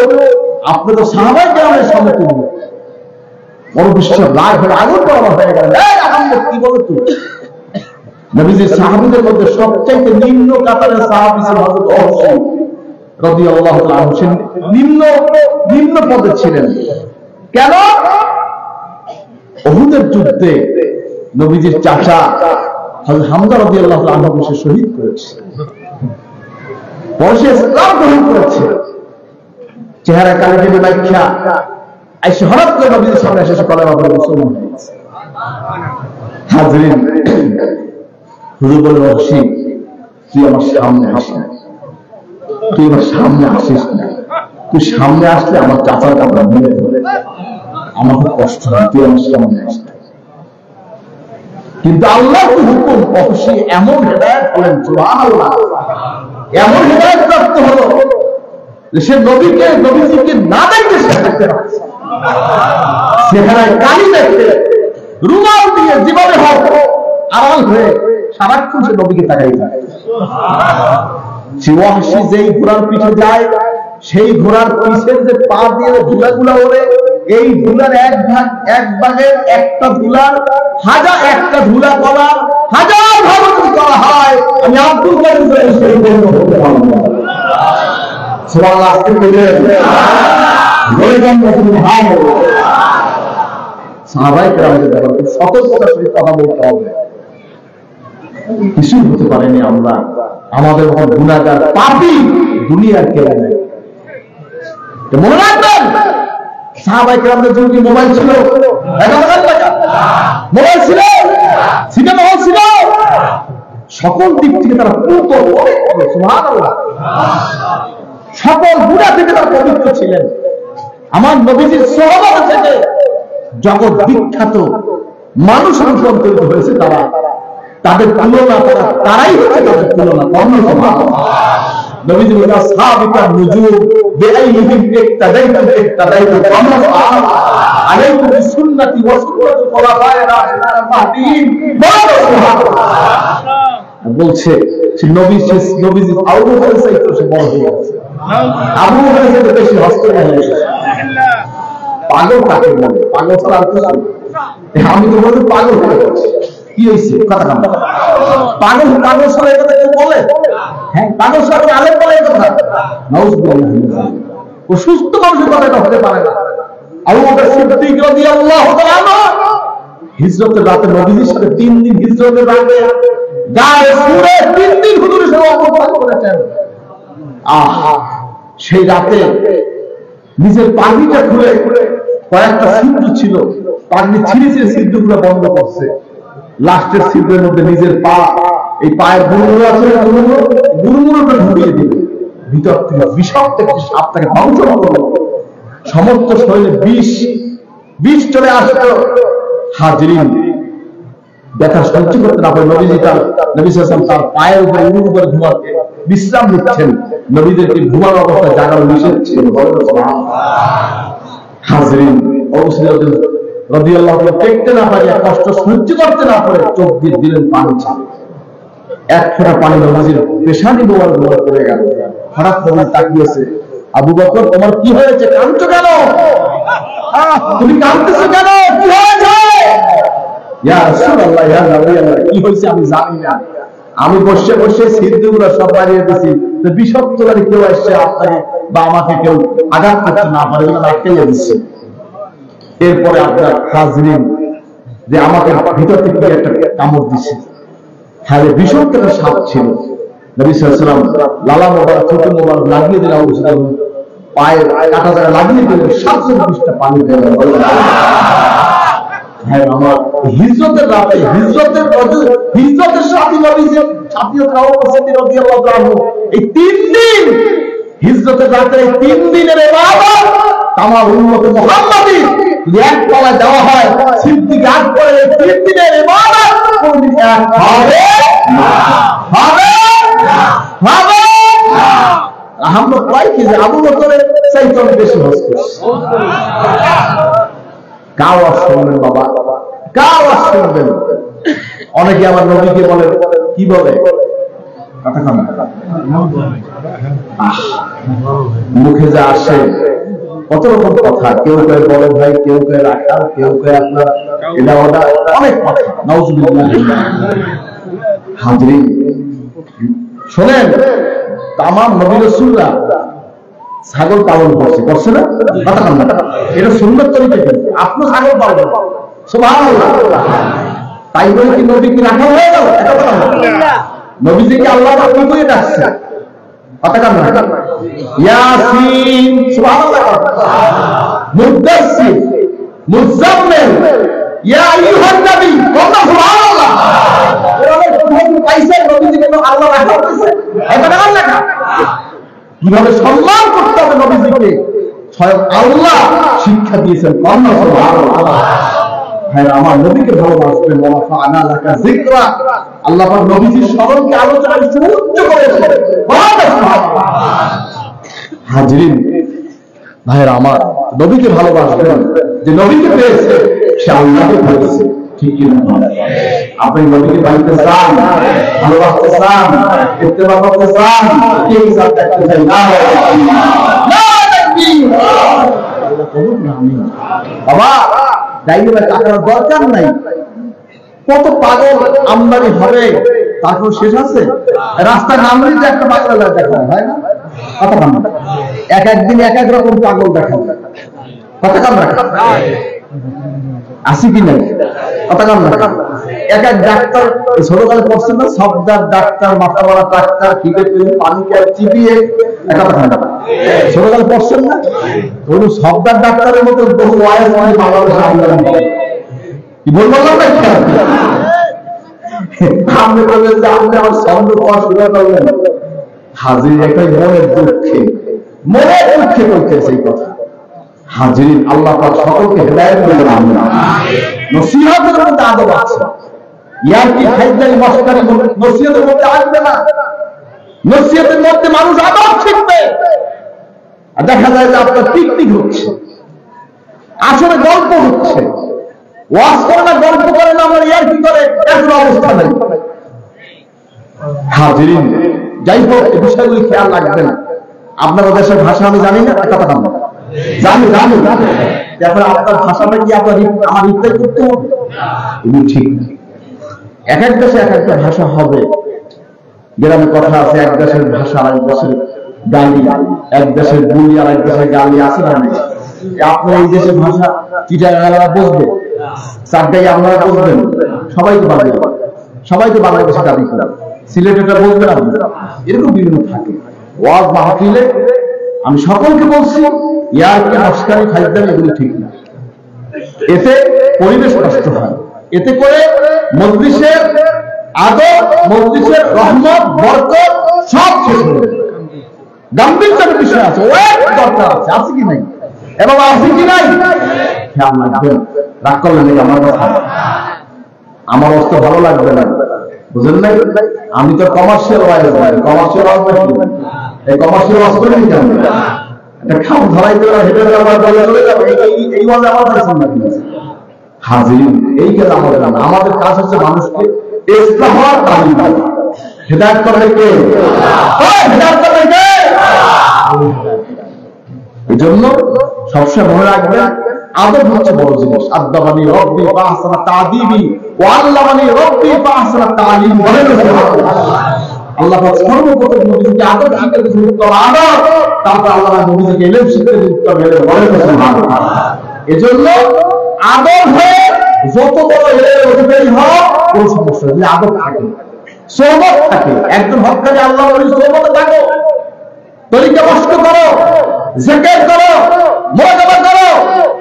আপনি তো সাহাবায়ে কেরামের সমতুল্য। বড় বিশ্ব রাগ হয়ে আগুন করা হয়ে গেল, এই আহমদ কি বলো তুই? নবীজির সাহাবীদের মধ্যে সবচেয়ে নিম্ন কাতারের সাহাবী ছিলেন হযরত ওহসী রাদিয়াল্লাহু তাআলা আনহু। নিম্ন পদে ছিলেন। কেন? উহুদের যুদ্ধে নবীজির চাচা হযরত হামজা রাদিয়াল্লাহু তাআলা আনহু সে শহীদ করেছে। পরে ইসলাম গ্রহণ করেছে। চেহারা কালি দিয়ে ব্যাখ্যা আইসে হঠাৎ করে নবীজির সামনে এসে কলেমা পড়ে মুসলমান হয়ে গেছে। হাজরিন, হুজুর বললেন, ওহসী তুই আমার সামনে আসিস না, তুই আমার সামনে আসিস না, তুই সামনে আসলে আমার চাচার কাপড় ভেঙে ধরে আমার খুব কষ্ট হয়, তুই আমার সামনে আসিস না। কিন্তু আল্লাহর হুকুম, ওহসী এমন হেদায়েত করেন, সুবহানাল্লাহ, এমন হেদায়েত প্রাপ্ত হলো যে সে নবীজিকে না দেখতে সে দেখতে পাচ্ছে, চেহারায় কালি দেখতে, রুমাল দিয়ে জীবনে হোক আড়াল হয়ে সারাক্ষণ সে নবীকে তাকাই থাকে। সে ওহসী যেই ঘোড়ার পিঠে যায়, সেই ঘোড়ার পিছের যে পা দিয়ে ধুলাগুলা ওড়ে, এই ধুলার এক ভাগের একটা ধুলার হাজার একটা ধুলা করার হাজার ভাবে করা হয়। আমি আব্দুল কাদের সেই বলবো হতে পারবো না। সুবহানাল্লাহ। সাহাবায়ে কেরামদের ব্যাপারে সতর্কতার সহিত কথা বলতে হবে। কিছু হতে পারেনি আমরা, আমাদের মতো গুনাহগার পাপী দুনিয়ার কেউ নেই। মনে রাখবেন, সাহাবায়ে কেরামদের যুগে কি মোবাইল ছিল? মোবাইল ছিল, সিনেমা হল ছিল, সকল দিক থেকে তারা পূর্ত, সুবহানাল্লাহ, সকল গুনাহ থেকে তারা পবিত্র ছিলেন। আমার নবীজির সাহাবা থেকে জগৎ বিখ্যাত মানুষ রূপান্তরিত হয়েছে তারা, তাদের তুলনা তারাই হচ্ছে তাদের তুলনা। নবীজি বলেন, আসহাবিকার নুজুম বিআইহিম ইক্তাদাইতু কামা আলাইকুম বিসুন্নতি ওয়া সুন্নাতি খুলাফায়ে রাশিদিন মাহদিয়িন। বলছে সে নবীজি আবু বকরের চাইতে সে বড় হয়ে গেছে, আবু বকরের চাইতে বেশি হস্তক্ষেপ হয়ে গেছে। পাগল কাকে বলে? পাগল ছাড়া আর কিছু? আমি তো বলি পাগল হয়ে গেছে। কি হয়েছে? কথা কাম পাগল, পাগল ছাড়া এই কথা কেউ বলে? হ্যাঁ, পাগল ছাড়া আলেম বলে এই কথা? নাউযুবিল্লাহ। ও সুস্থ মানুষের কথা এটা হতে পারে না। আবু বকর সিদ্দিক রাদিয়াল্লাহু তাআলা আনহু হিজরতের রাতে নবীজির সাথে 3 দিন হিজরতের রাতে গায়ে সুরে 3 দিন হুজুরের সাথে অবস্থান করেছেন। সেই রাতে নিজের পাগড়িটা খুলে কয়েকটা ছিদ্র ছিল, পাগড়ি ছিঁড়ে ছিদ্রগুলো বন্ধ করছে। লাস্টের ছিদ্রের মধ্যে নিজের পা, এই পায়ের গুরুগুলো আছে, গুরুগুলোকে ঢুকিয়ে দিল। ভিতর থেকে বিষাক্ত একটি সাপ তাকে ধ্বংস করলো। সমস্ত শরীরে বিষ চলে আসলো। হাজরিন, ব্যথা সহ্য করতে না পারে নবী সাল্লাল্লাহু আলাইহি ওয়াসাল্লাম তার পায়ের উপরে উরুর উপরে ঘুমাতে বিশ্রাম নিচ্ছেন। নবীদেরকে ঘুমানোর অবস্থায় জাগানো নিষেধ ছিল। হাজরিন, অবশ্যই রাদিয়াল্লাহু তাআলা দেখতে না পারে, কষ্ট সহ্য করতে না পারে চোখ দিয়ে দিলেন পানি ছিল। এক ফোঁটা পানি নবীজির পেশানি বোয়ার গোলা পড়ে গেল। হঠাৎ নবী তাকিয়েছে, আবু বকর তোমার কি হয়েছে? কাঁদছো কেন? তুমি কাঁদতেছো কেন? কি হয়েছে? ইয়া রাসূলুল্লাহ, ইয়া নবী আল্লাহ, কি হয়েছে আমি জানি না। আমি বসে বসে সিদ্ধগুলো সব বাড়িয়ে দিচ্ছি, বিষাক্ত গাড়ি কেউ আসছে আপনাকে বা আমাকে কেউ আঘাত করতে না পারে আটকে দিচ্ছে। এরপরে আপনার হাজরিন যে আমাকে ভিতর থেকে একটা কামড় দিচ্ছে, হ্যাঁ বিষাক্ত একটা সাপ ছিল। নবী সাল্লাল্লাহু আলাইহি ওয়াসাল্লাম লালা মোবারক ছোট মোবারক লাগিয়ে দিলেন, পায়ে কাটা জায়গা লাগিয়ে দিলেন, 720টা পানি দিয়ে গেল। হ্যাঁ আমার হিজরতের রাতে হিজরতের সাথী নবী যে এই 3 দিন হিজরতের রাতে, এই 3 দিনের ইবাদত তামাম উম্মত মুহাম্মাদী এক তলায় দেওয়া হয়। সিদ্দিক আকবর এই 3 দিনের ইবাদত কোনদিন এক হবে না, হবে না। আমরা কয় কি যে আবু বকরের চাইতে বেশি হজ করছি। কাও শুনবেন বাবা, কাও শুনবেন। অনেকে আমার নবীকে বলে, কি বলে মুখে যা আসে কত রকম কথা, কেউ কয়ে বড় ভাই, কেউ কয়ে রাখাল, কেউ কয়ে আপনার এটা ওটা, অনেক কথা। নাউজুবিল্লাহ। হাজরিন শোনেন, তামাম নবী রাসূলরা ছাগল পালন করছে না? এটা সুন্নাত তরিকা, কিন্তু আপনি ছাগল পালন, সুবহানাল্লাহ। তাই বলে কি নবী কি রাখা হয়ে গেল? নবীজিকে আল্লাহ আপনি করে ডাকছে, কথা কান না। ইয়াসিন, সুবহানাল্লাহ। মুদাসসির, মুজাম্মিল, ইয়া আইয়ুহান নবী, সুবহানাল্লাহ। এরকম কোথায় পাইছেন নবীজিকে আল্লাহ রাখা হয়েছে? এটা না লেখা। কিভাবে সম্মান করতে হবে নবীজিকে স্বয়ং আল্লাহ শিক্ষা দিয়েছেন। হ্যাঁ আমার নবীকে ভালোবাসবেন। আল্লাহ পাক নবীজির স্মরণকে আলোচনায় সুউচ্চ করেছেন। হাজরিন ভাইয়েরা আমার, নবীকে ভালোবাসবেন, যে নবীকে পেয়েছে সে আল্লাহকে পেয়েছে। ঠিক কিনা? আপনি নবীকে বাড়িতে চান, ভালোবাসতে চান, ইত্তেবা করতে চান, কে হিসাব দেখতে চাই না। বাবা ডাইনিটা টাকার দরকার নাই। কত পাগল আমদানি হবে, তারপর শেষ আছে। রাস্তায় নামলেই যে একটা পাগল দেখা হয় না? কথা কাম, এক একদিন এক এক রকম পাগল দেখা যায়। কথা কাম রাখা আসি কি নাই? কথা কাম রাখা। এক এক ডাক্তার ছোটকালে পড়ছেন না, সবদার ডাক্তার, মাথা বড়া ডাক্তার, খিদে পেলে পানি চিবিয়ে একটা কথা ছোটকালে পড়ছেন না? ওই সবদার ডাক্তারের মতো বহু ওয়াইজ বাংলাদেশে আমদানি কি বললাম না? আপনি বললেন যে আপনি আমার ছন্দ পাওয়া শুরু করলেন। হাজির একটা মনের দুঃখে বলতেছে এই কথা। হাজির আল্লাহ পাক সকলকে হেদায়েত করবেন। আমরা নসিহতের মধ্যে আদব আছে, ইয়ার কি ফাইজলামি মশকারি নসিহতের মধ্যে আসবে না। নসিহতের মধ্যে মানুষ আদব শিখবে। আর দেখা যায় যে আপনার পিকনিক হচ্ছে, আসলে গল্প হচ্ছে। ওয়াজ করে না, গল্প করে না, আমার ইয়ার কি করে, এমন অবস্থা নেই। হাজিরিন যাই হোক, এই বিষয়গুলি খেয়াল রাখবেন। আপনার দেশের ভাষা আমি জানি না, কথা জানি এখন আপনার ভাষাটা কি আপনার আমার রিপ্লাই করতে হবে? এগুলো ঠিক না। এক এক দেশে এক একটা ভাষা হবে। গ্রামে কথা আছে, এক দেশের ভাষা আর এক দেশের গালি, এক দেশের বুলি আর এক দেশের গালি আছে না? আপনার এই দেশের ভাষা চিটাগাংরা বুঝবে, চারটাই আপনারা বুঝবেন, সবাই তো বাংলা, সবাই তো বাংলাদেশে দাবি করে, সিলেটেটা বুঝবেন আপনি। এরকম বিভিন্ন থাকে। ওয়াজ মাহফিলে আমি সকলকে বলছি, ইয়ার কি মশকারি ফাইজলামি এগুলো ঠিক না। এতে পরিবেশ নষ্ট হয়, এতে করে মজলিসের আদব, মজলিসের রহমত, বরকত সব শেষ হয়ে যায়। গাম্ভীর্যের বিষয় আছে, ওয়েট দরকার আছে, আছে কি নাই? এবং আছে কি নাই খেয়াল রাখবেন। রাগ করলেন আমার কথা, আমার অবস্থা ভালো লাগবে না, বুঝলেন নাই? আমি তো কমার্শিয়াল ওয়াইজ, কমার্শিয়াল ওয়াইজ, এই কমার্শিয়াল ওয়াইজ করে নিতে হবে। একটা খাম ধরাইতে হেঁটে আমার বলে চলে যাবে, এই ওয়াজ আমার পাইছেন না। হাজির এই কাজ আমাদের না, আমাদের কাজ হচ্ছে মানুষকে ইসলামের তালিম দেওয়া। হেদায়েত করবে কে? হেদায়েত করবে কে? এই জন্য সবসময় মনে রাখবেন, আদব হচ্ছে বড় জিনিস। আদাবানি রব্বি ফাহসানা তাদিবি ওয়া আল্লামানি রব্বি ফাহসানা তালিম। বলেন আল্লাহ পাক সর্বপ্রথম নবীকে আদব শিক্ষা দিয়েছেন, উত্তম আদব। তারপর আল্লাহ নবীকে ইলম শিক্ষা দিয়ে উত্তম ইলম। বলেন সুবহানাল্লাহ। এজন্য আদব হয়ে যত বড় ইলমের অধিকারী হও কোনো সমস্যা নেই, আদব থাকে, সোহবত থাকে। একজন হক্কানি আল্লাহ ওলির সোহবতে থাকো, তরিকা নষ্ট করো, জিকির করো, মুরাকাবা করো,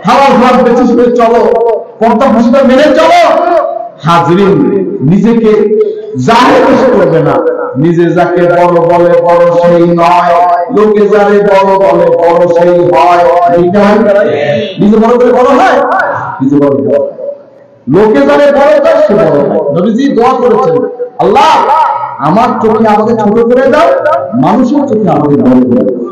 হালাল হারাম বেঁচে শুনে চলো, পর্দা প্রথা মেনে চলো। হাজরিন, নিজেকে জাহের বেশি করবে না। নিজে যাকে বড় বলে বড় সেই নয়, লোকে যারে বড় বলে বড় সেই হয়। নিজে বড় করে বড় হয়, নিজে বড় বড়, লোকে যারে বড় করে সে বড় হয়। নবীজি দোয়া করেছেন, আল্লাহ আমার চোখে আমাকে ছোট করে দাও, মানুষের চোখে আমাকে বড় করে দাও।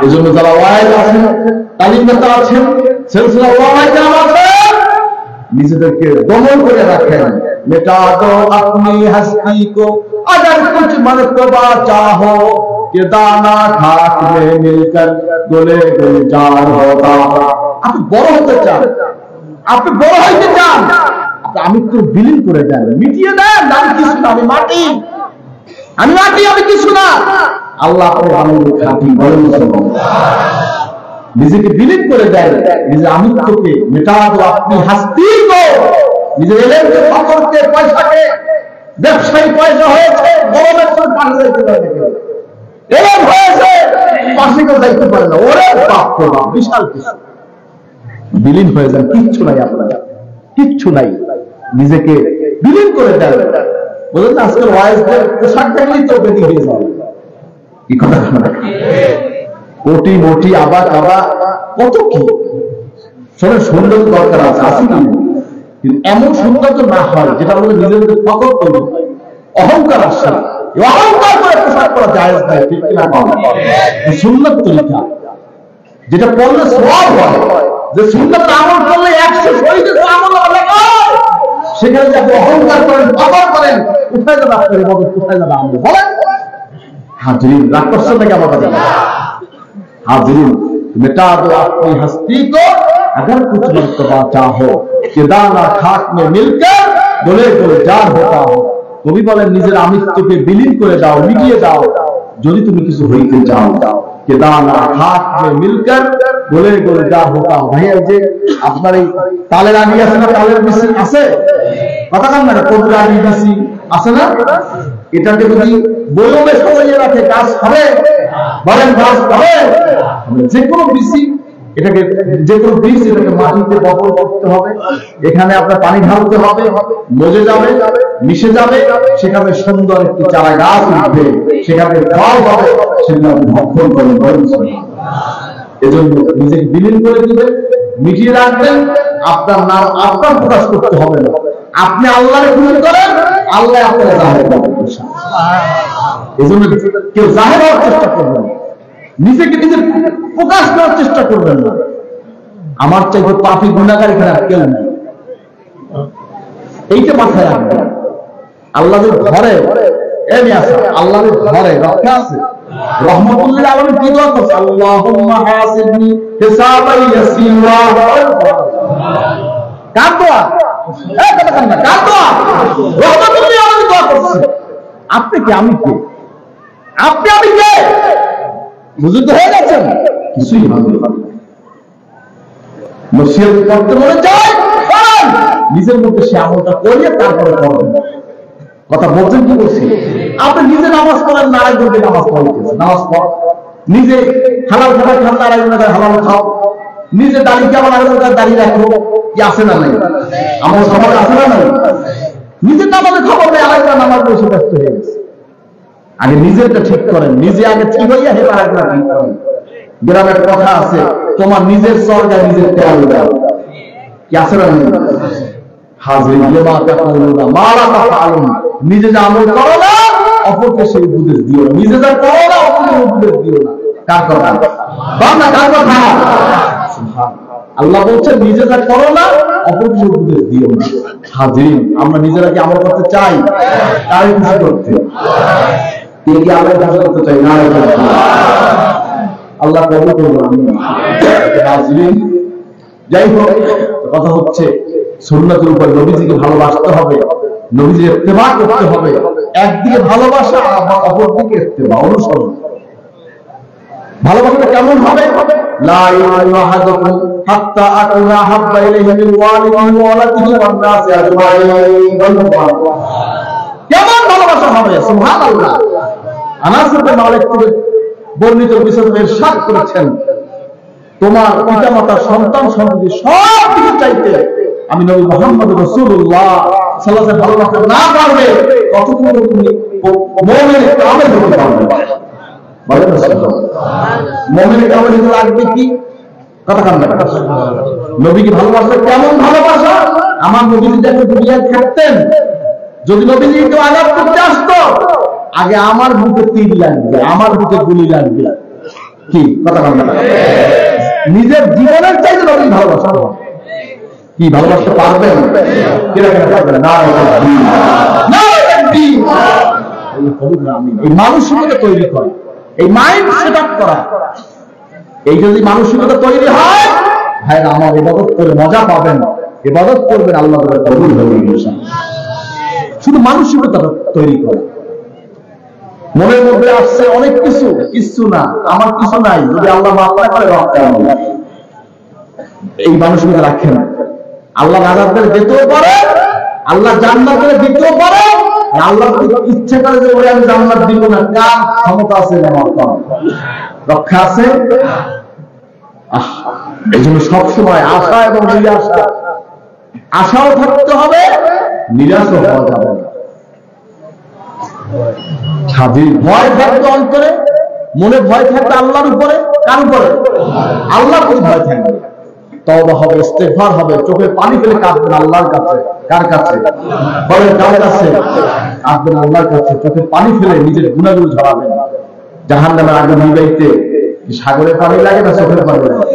এজন্য যারা ওয়াইজ আছেন, তালিমদাতা আছেন, সিলসিলা ওয়াইজ আছেন, নিজেদেরকে দমন করে রাখেন। মিটা দো আপনি হস্তি কো अगर कुछ मर्तबा चाहो कि दाना खाक में मिलकर गले गुलजार होता। আপনি বড় হতে চান, আপনি বড় হইতে চান, আমি তো বিলীন করে দেন, মিটিয়ে দেন, আমি কিছু না, আমি মাটি, আমি মাটি, আমি কিছু না। আল্লাহ আপনাকে আমাকে খাঁটি বলেন, নিজেকে বিলীন করে দেন, নিজের আমিত্বকে মেটা দো আপনি হাস্তি কো। নিজের এলেমকে, ফকরকে, পয়সাকে, ব্যবসায়ী পয়সা হয়েছে, বড় ব্যবসার পাশে যাইতে পারে না, এলেম হয়েছে পাশে কেউ যাইতে পারে না, ওরে বাপ রে বাপ, বিশাল কিছু। বিলীন হয়ে যান, কিচ্ছু নাই আপনার, কিচ্ছু নাই, নিজেকে বিলীন করে দেন। বলেন আজকাল ওয়াইজদের পোশাক দেখলেই তো বেদি হয়ে যাবে, কি কথা শোনা, কোটি মোটি আবার আবার কত কি শোনেন, সুন্দর দরকার আছে, আছে না? এমন সৌন্দর্য না হয় যেটা আমাদের নিজেদের ফকর তৈরি হয়, অহংকার আসে, অহংকার করে পোশাক করা জায়েজ নাই, ঠিক কিনা? সুন্নাত তরিকা যেটা পড়লে সওয়াব হয়, যে সুন্নাত আমল করলে 100 শহীদের আমল হবে, সেখানে যে আপনি অহংকার করেন, ফকর করেন, কোথায় যাবে আপনার ইবাদত, কোথায় যাবে আমল? বলেন হাজরিন, রাগ করছেন নাকি আমার কথা? हाजिर मिटा दो अपनी हस्ती को अगर कुछ मर्तबा चाहो कि दाना खाक में मिलकर गले गुलजार होता हो। কবি বলেন নিজের আমিত্বকে বিলীন করে দাও, মিটিয়ে দাও, যদি তুমি কিছু হইতে চাও। कि दाना खाक में मिलकर गले गुलजार होता हो। ভাই, এই যে আপনার এই তালের আনি আছে না, তালের বিচি আছে, কথা কান না, কদুর আনি বিচি আছে না, এটাকে যদি বয়মে সরিয়ে রাখে গাছ হবে? বলেন গাছ হবে? যে কোনো বিচি, এটাকে যে কোনো বীজ, এটাকে মাটিতে বপন করতে হবে, এখানে আপনার পানি ঢালতে হবে, মজে যাবে, মিশে যাবে, সেখানে সুন্দর একটি চারা গাছ উঠবে, সেখানে ফল হবে, সেগুলো আপনি ভক্ষণ করেন। এজন্য নিজেকে বিলীন করে দিবেন, মিটিয়ে রাখবেন। আপনার নাম আপনার প্রকাশ করতে হবে না, আপনি আল্লাহকে খুশি করেন, আল্লাহ আপনাকে জাহের করবেন। এজন্য কেউ জাহের হওয়ার চেষ্টা করবেন, নিজেকে নিজে প্রকাশ করার চেষ্টা করবেন না। আমার চাইতে পাপী গুনাহগার এখানে আর কেউ নেই, এইটা মাথায় রাখবেন। আল্লাহর ঘরে এমনি আছে, আল্লাহর ঘরে রক্ষা আছে। রহমাতুল্লিল আলামিন কি দোয়া করছে? আল্লাহুম্মা হাসিবনি হিসাবান ইয়াসীরা। কার দোয়া? এই কথা কান না, কার দোয়া? রহমাতুল্লিল আলামিন দোয়া করছে। আপনি কি, আমি কি? আপনি আমি কে? বুঝতে হয়ে গেছেন? কিছুই হবে না। নসিহত করতে মনে চায়, নিজের মধ্যে সে আমলটা করিয়ে তারপরে করবেন। কথা বলছেন কি বলছি? আপনি নিজে নামাজ পড়েন না, আরেকজনকে নামাজ পড়াইতেছেন। নামাজ পড়, নিজে হালাল খাবার খান না, আরেকজনের হালাল খাও, নিজে দাড়ি কেমন, আরেকজনের দাড়ি রাখো, কি আছে না নাই? আমার সমাজ আছে না নাই? নিজের নামাজের খবর নেই, আরেকজন নামাজ বসে ব্যস্ত হয়ে গেছে। আগে নিজেরটা ঠিক করেন, নিজে আগে ঠিক হইয়া হেবার আরেকজন ঠিক করেন। গ্রামের কথা আছে, তোমার নিজের স্বর্গা নিজের তেল দাও, কি আছে না? হাজরিন লেমা তাকুলুনা মা লা তাফআলুন। নিজে যা আমল করো না, অপরকে সেই উপদেশ দিও না। নিজে যা করো না, অপরকে উপদেশ দিও না। কার কথা? বান্দা কার কথা? সুবহানাল্লাহ। আল্লাহ বলছেন নিজে যা করো না, অপরকে সেই উপদেশ দিও না। হাজরিন, আমরা নিজেরা কি আমল করতে চাই? কার খুশি করতে? কে কি আমল করতে চাই না? আল্লাহ কবুল করুন। আমিন। যাই হোক, কথা হচ্ছে সুন্নাতের উপর নবীজিকে ভালোবাসতে হবে, নবীজির ইত্তেবা করতে হবে। একদিকে ভালোবাসা, অপরদিকে ইত্তেবা, অনুসরণ। ভালোবাসাটা কেমন হবে? লা ইলাহা আহাদুকুম হাত্তা আকুনা হাব্বা ইলাইহি মিন ওয়ালিদিহি ওয়া ওয়ালাদিহি ওয়ান নাসি আজমাইন। কেমন ভালোবাসা হবে? সুবহানাল্লাহ। আনাস ইবনে মালিক থেকে বর্ণিত বিষয় ইরশাদ করেছেন, তোমার পিতামাতা সন্তান সন্ততি সব কিছু চাইতে আমি নবী মুহাম্মদ রাসূলুল্লাহ সাল্লাল্লাহু আলাইহি ওয়াসাল্লাম ভালোবাসতে না পারবে, ততক্ষণ তুমি মুমিনের কামেল হতে পারবে। বলেন মুমিনের কামেল হতে লাগবে কি? কথা কান্না নবীকে ভালোবাসা কেমন ভালোবাসা? আমার নবী যদি একটা দুনিয়ায় থাকতেন, যদি নবীজি কেউ আঘাত করতে আসতো, আগে আমার বুকে তীর লাগবে, আমার বুকে গুলি লাগবে। কি কথা কান্না? নিজের জীবনের চাইতে নবী ভালোবাসা। কি ভালোবাসতে পারবেন? এই মানসিকতা তৈরি করা, এই মাইন্ড সেট আপ করা, এই যদি মানসিকতা তৈরি হয়, ভাই আমার ইবাদত করে মজা পাবেন, ইবাদত করবেন, আল্লাহ কবুল হবে ইনশাআল্লাহ। শুধু মানসিকতা তৈরি করা। মনের মধ্যে আসছে অনেক কিছু, কিছু না, আমার কিছু নাই, যদি আল্লাহ মাফ করে এই মানসিকতা রাখেন। আল্লাহ আযাবের দিতেও পারে, আল্লাহ জান্নাতের দিতেও পারে। আল্লাহ ইচ্ছে করে যে ওই আমি জান্নাত দিব না, কার ক্ষমতা আছে? আমার রক্ষা আছে। এই জন্য সবসময় আশা এবং নিরাশা, আশাও থাকতে হবে, নিরাশও হওয়া যাবে না। ভয় থাকবে অন্তরে, মনে ভয় থাকবে আল্লাহর উপরে। কার উপরে? আল্লাহর উপরে ভয় থাকবে। তওবা হবে, ইস্তেগফার হবে, চোখে পানি ফেলে কাঁদবেন আল্লাহর কাছে। কার কাছে? বলেন কার কাছে? কাঁদবেন আল্লাহর কাছে, চোখে পানি ফেলে নিজের গুনাহগুলো ঝরাবেন। জাহান্নামের আগুন নিভাইতে সাগরের পানি লাগে না চোখের পানি লাগে?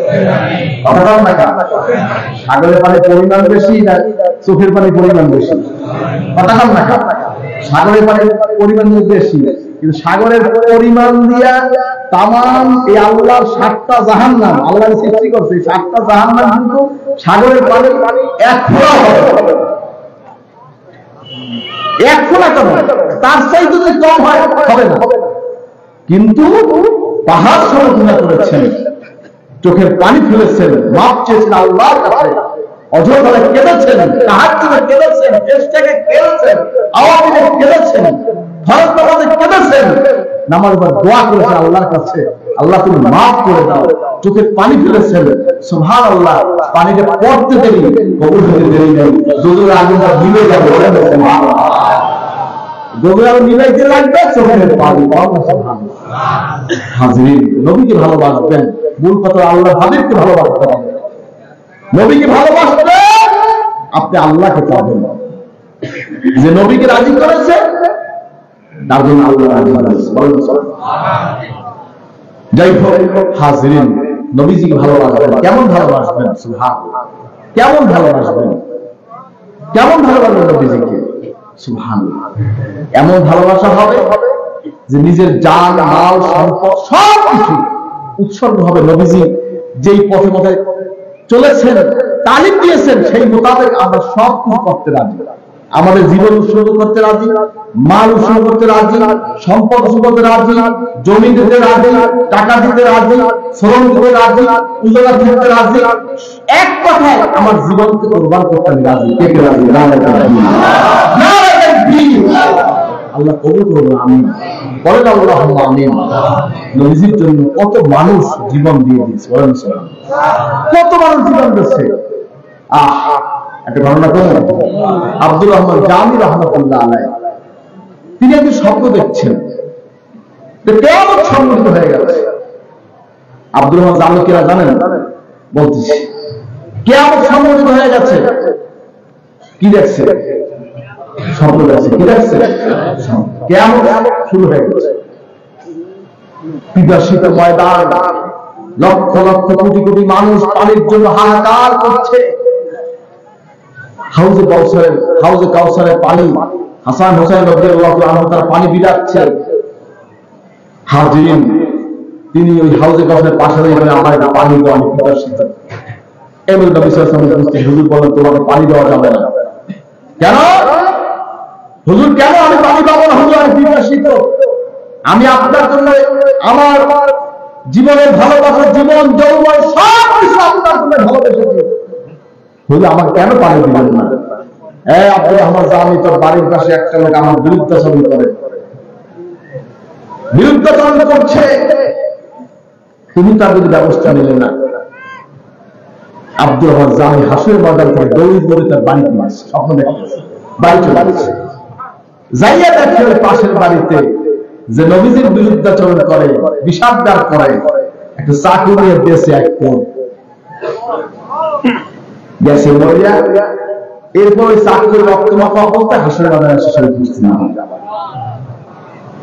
কথা বলেন না। সাগরের পানির পরিমাণ বেশি না চোখের পানির পরিমাণ বেশি? কথা বলেন না। সাগরের পানির পরিমাণ বেশি, কিন্তু সাগরের পরিমাণ দিয়া তামাম এই আল্লাহর 7টা জাহান্নাম আল্লাহ সৃষ্টি করছে, 7টা জাহান্নাম কিন্তু সাগরের পানি এক ফোঁটা হবে, এক ফোঁটা কম, তার চাইতে যদি কম হয় হবে না। কিন্তু পাহাড় সমালোচনা করেছেন, চোখের পানি ফেলেছেন, মাপ চেয়েছেন আল্লাহর কাছে, অজরে কেঁদেছেন, তাহাজ্জুদে কেঁদেছেন, ইশতেকে কেঁদেছেন, আওয়ামে কেঁদেছেন, ফরজ নামাজে কেঁদেছেন, নামাজ পড়ে দোয়া করেছেন আল্লাহর কাছে, আল্লাহ তুমি মাফ করে দাও। চোখের পানি ফেলেছেন, সুবহানাল্লাহ। পানিটা পড়তে দেরি, কবুল হতে দেরি নেই, যদুর আগুনটা নিভে যাবে। সুবহানাল্লাহ। যদুর আগুন নিভাইতে লাগবে চোখের পানি। সুবহানাল্লাহ। হাজরিন, নবীকে ভালোবাসবেন, মূল কথা আল্লাহ হাবিবকে ভালোবাসতে হবে। নবীকে ভালোবাসবে, আপনি আল্লাহকে পাবেন। যে নবীকে রাজি করেছে তার জন্য আল্লাহ রাজি করেছে। যাই হোক হাজরিন, নবীজিকে ভালোবাসবেন। কেমন ভালোবাসবেন? সুবহানাল্লাহ। কেমন ভালোবাসবেন? কেমন ভালোবাসবেন নবীজিকে? সুবহানাল্লাহ। এমন ভালোবাসা হবে যে নিজের জান, মাল, সম্পদ সবকিছু উৎসর্গ হবে। নবীজি যেই পথে পথে চলেছেন, তালিম দিয়েছেন, সেই মোতাবেক আমরা সব কিছু করতে রাজি। আমাদের জীবন উৎসর্গ করতে রাজি, মাল উৎসর্গ করতে রাজি, সম্পদ উৎসর্গ করতে রাজি, জমি দিতে রাজি, টাকা দিতে রাজি, শ্রম দিতে রাজি, উজালা দিতে রাজি। এক কথায় আমার জীবনকে কোরবান করতে আমি রাজি। কে কে রাজি? আল্লাহ কবুল করুন। আমিন বলেন আল্লাহুম্মা আমিন। নবীজির জন্য কত মানুষ জীবন দিয়ে দিয়েছে, বলেন কত মানুষ জীবন দিয়েছে। একটা ঘটনা করুন। আব্দুর রহমান জামি রাহমাতুল্লাহ আলাইহি, তিনি একটি স্বপ্ন দেখছেন, কিয়ামত সংঘটিত হয়ে গেছে। আব্দুর রহমান জামি কিরা জানেন? বলতেছি, কিয়ামত সংঘটিত হয়ে গেছে। কি দেখছে? স্বপ্ন দেখছে। কি দেখছে? কিয়ামত শুরু হয়ে গেছে। পিপাসিত ময়দান, লক্ষ লক্ষ কোটি কোটি মানুষ পানির জন্য হাহাকার করছে। হাউজে কাউসারের পানি, হাসান হোসেন রাদিয়াল্লাহু আনহু তার পানি বিলাচ্ছে। হাজিরিন, তিনি ওই হাউজে কাউসের পাশে এখানে আমার পানি দেওয়া আমি পিপাসিত। এমন নবী সাল্লাল্লাহু আলাইহি ওয়াসাল্লাম হুজুর বলেন তোমাকে পানি দেওয়া যাবে না। কেন হুজুর, কেন আমি পানি পাবো না? হুজুর আমি পিপাসিত, আমি আপনার জন্য আমার জীবনের ভালোবাসা, জীবন যৌবন সব কিছু আপনার জন্য ভালোবেসেছি, হুজুর আমাকে কেন পানি দিবেন না? আব্দুর রহমান জামি তোর বাড়ির পাশে একটা লোক আমার বিরুদ্ধাচরণ করে, বিরুদ্ধাচরণ করছে, তুমি তার যদি ব্যবস্থা নিলে না। আব্দুর রহমান জামি হাসুরের বাজার থেকে দৌড়ি দৌড়ে তার বাড়িতে আসছে, স্বপ্ন দেখতেছে, বাড়ি চলে আসছে, যাইয়া দেখে ওই পাশের বাড়িতে যে নবীজির বিরুদ্ধাচরণ করে, বিষাদগার করে, একটা চাকু নিয়ে দিয়েছে এক কোণ গেছে মরিয়া। এরপর ওই চাকুর রক্ত মাখা অবস্থা হাসুরের বাজারে এসে শরীর বুঝতে না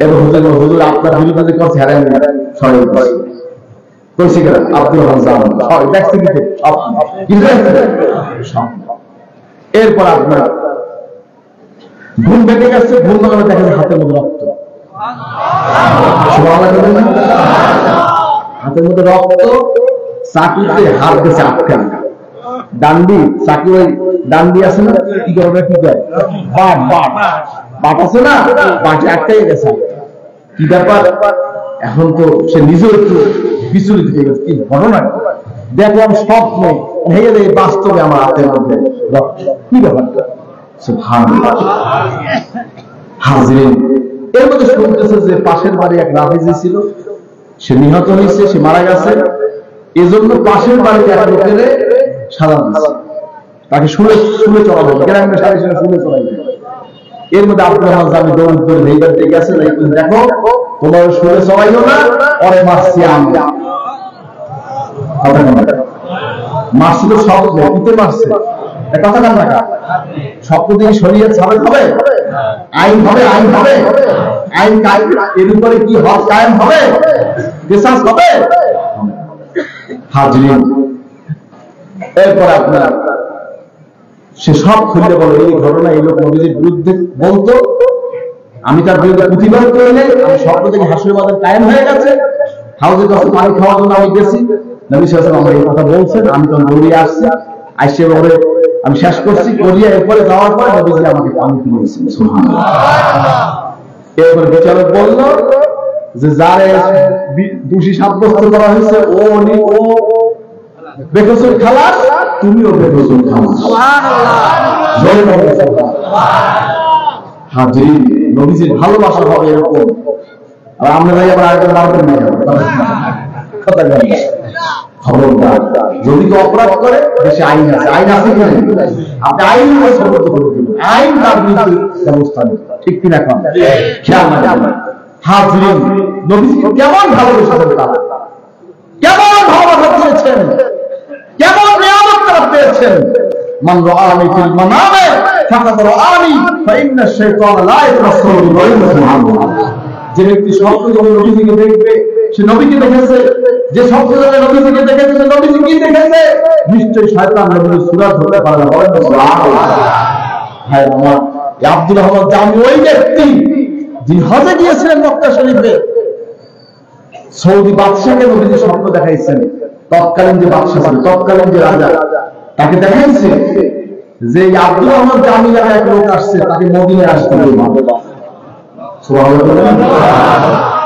এবং হুজুর আপনার বিরুদ্ধে করছে হারাই সবাই কইছে কেন আব্দুর রহমান জামি দেখছে এরপর আপনার ঘুম বেঁকে গেছে, ঘুম ভাঙানো দেখা যায় হাতের মধ্যে রক্ত, হাতের মধ্যে রক্ত, চাকুতে হাত গেছে আটকা, ডান্ডি চাকু ওই ডান্ডি আছে না, কি করবে কি করে বাট বাট বাট আছে না, বাটে আটকাই গেছে। কি ব্যাপার? এখন তো সে নিজেও একটু বিচলিত হয়ে গেছে, কি ঘটনা দেখলাম স্বপ্ন ভেঙে দেয় বাস্তবে আমার হাতের মধ্যে রক্ত, কি ব্যাপারটা? হাজিরিন, এর মধ্যে শুনতেছে যে পাশের বাড়ি এক রাফিজি ছিল, সে নিহত হয়েছে, সে মারা গেছে, এজন্য পাশের বাড়িতে এক লোকের সাজা দিচ্ছে, তাকে শুনে চড়াবো, গ্রামের সাথে শুনে চড়াইবে। এর মধ্যে আব্দুর রহমান জামি দৌড় ধরে এই বাড়িতে গেছে, দেখো তোমার শুনে চড়াইও না, পরে মারছি আমি, মারছি তো স্বপ্ন, পিতে মারছে কথা কান রাখা, স্বপ্ন থেকে শরীয়ত সাবেক হবে, আইন হবে, আইন হবে, আইন কায়েম, এর উপরে কি হক কায়েম হবে, বিশ্বাস হবে। হাজিরিন, এরপর আপনার সে সব খুলে বলে এই ঘটনা এই লোক নবীজির বিরুদ্ধে বলতো, আমি তার বিরুদ্ধে প্রতিবাদ করলে আমি স্বপ্ন থেকে হাসুরের বাজার কায়েম হয়ে গেছে, হাউজের কাছে পানি খাওয়ার জন্য আমি গেছি, নবী সাল্লাল্লাহু আলাইহি ওয়াসাল্লাম আমার এই কথা বলছেন, আমি তখন দৌড়িয়ে আসছি, আসছে বলে আমি শেষ করছি, করিয়া এরপরে যাওয়ার পরে নবীজি আমাকে পানি দিয়েছেন। সুবহানাল্লাহ। এরপর বিচারক বলল যে যারে দোষী সাব্যস্ত করা হয়েছে ও বেকসুর খালাস, তুমিও বেকসুর খালাস। সুবহানাল্লাহ। হাজিরিন, নবীজির ভালোবাসা হবে এরকম, আর আমরা যাই আবার আরেকটা মারবেন না, কথা বলেন খবরদার, যদি কেউ অপরাধ করে দেশে আইন আছে, আইন আছে কিনা আপনি আইন সমর্থন করে দিবেন, আইন তার বিরুদ্ধে ব্যবস্থা নেই, ঠিক কিনা কম খেয়াল রাখবেন। হাজিরিন, নবীজিকে কেমন ভালোবেসেছেন তারা, কেমন ভালোবাসা দিয়েছেন, কেমন নিয়ামত তারা পেয়েছেন। মান রাআনি ফিল মানামে ফাকাদ রাআনি ফাইন্না শাইতানা লা ইয়াতাসাল্লু বিহি। সুবহানাল্লাহ। যে ব্যক্তি স্বপ্ন যখন নবীজিকে দেখবে সে নবীকে দেখেছে, যে স্বপ্ন যখন নবীজিকে দেখেছে সে নবীজি কি দেখেছে, নিশ্চয়ই শয়তান নবীর সুরাত ধরতে পারে না। বলেন সুবহানাল্লাহ। হ্যাঁ, আমার আব্দুর রহমান জামি ওই ব্যক্তি যিনি হজে গিয়েছিলেন মক্কা শরীফে, সৌদি বাদশাকে নবীজি স্বপ্ন দেখাইছেন, তৎকালীন যে বাদশা ছিল, তৎকালীন যে রাজা, তাকে দেখাইছে যে আব্দুর রহমান জামি নামে এক লোক আসছে, তাকে মদিনায় আসতে হবে,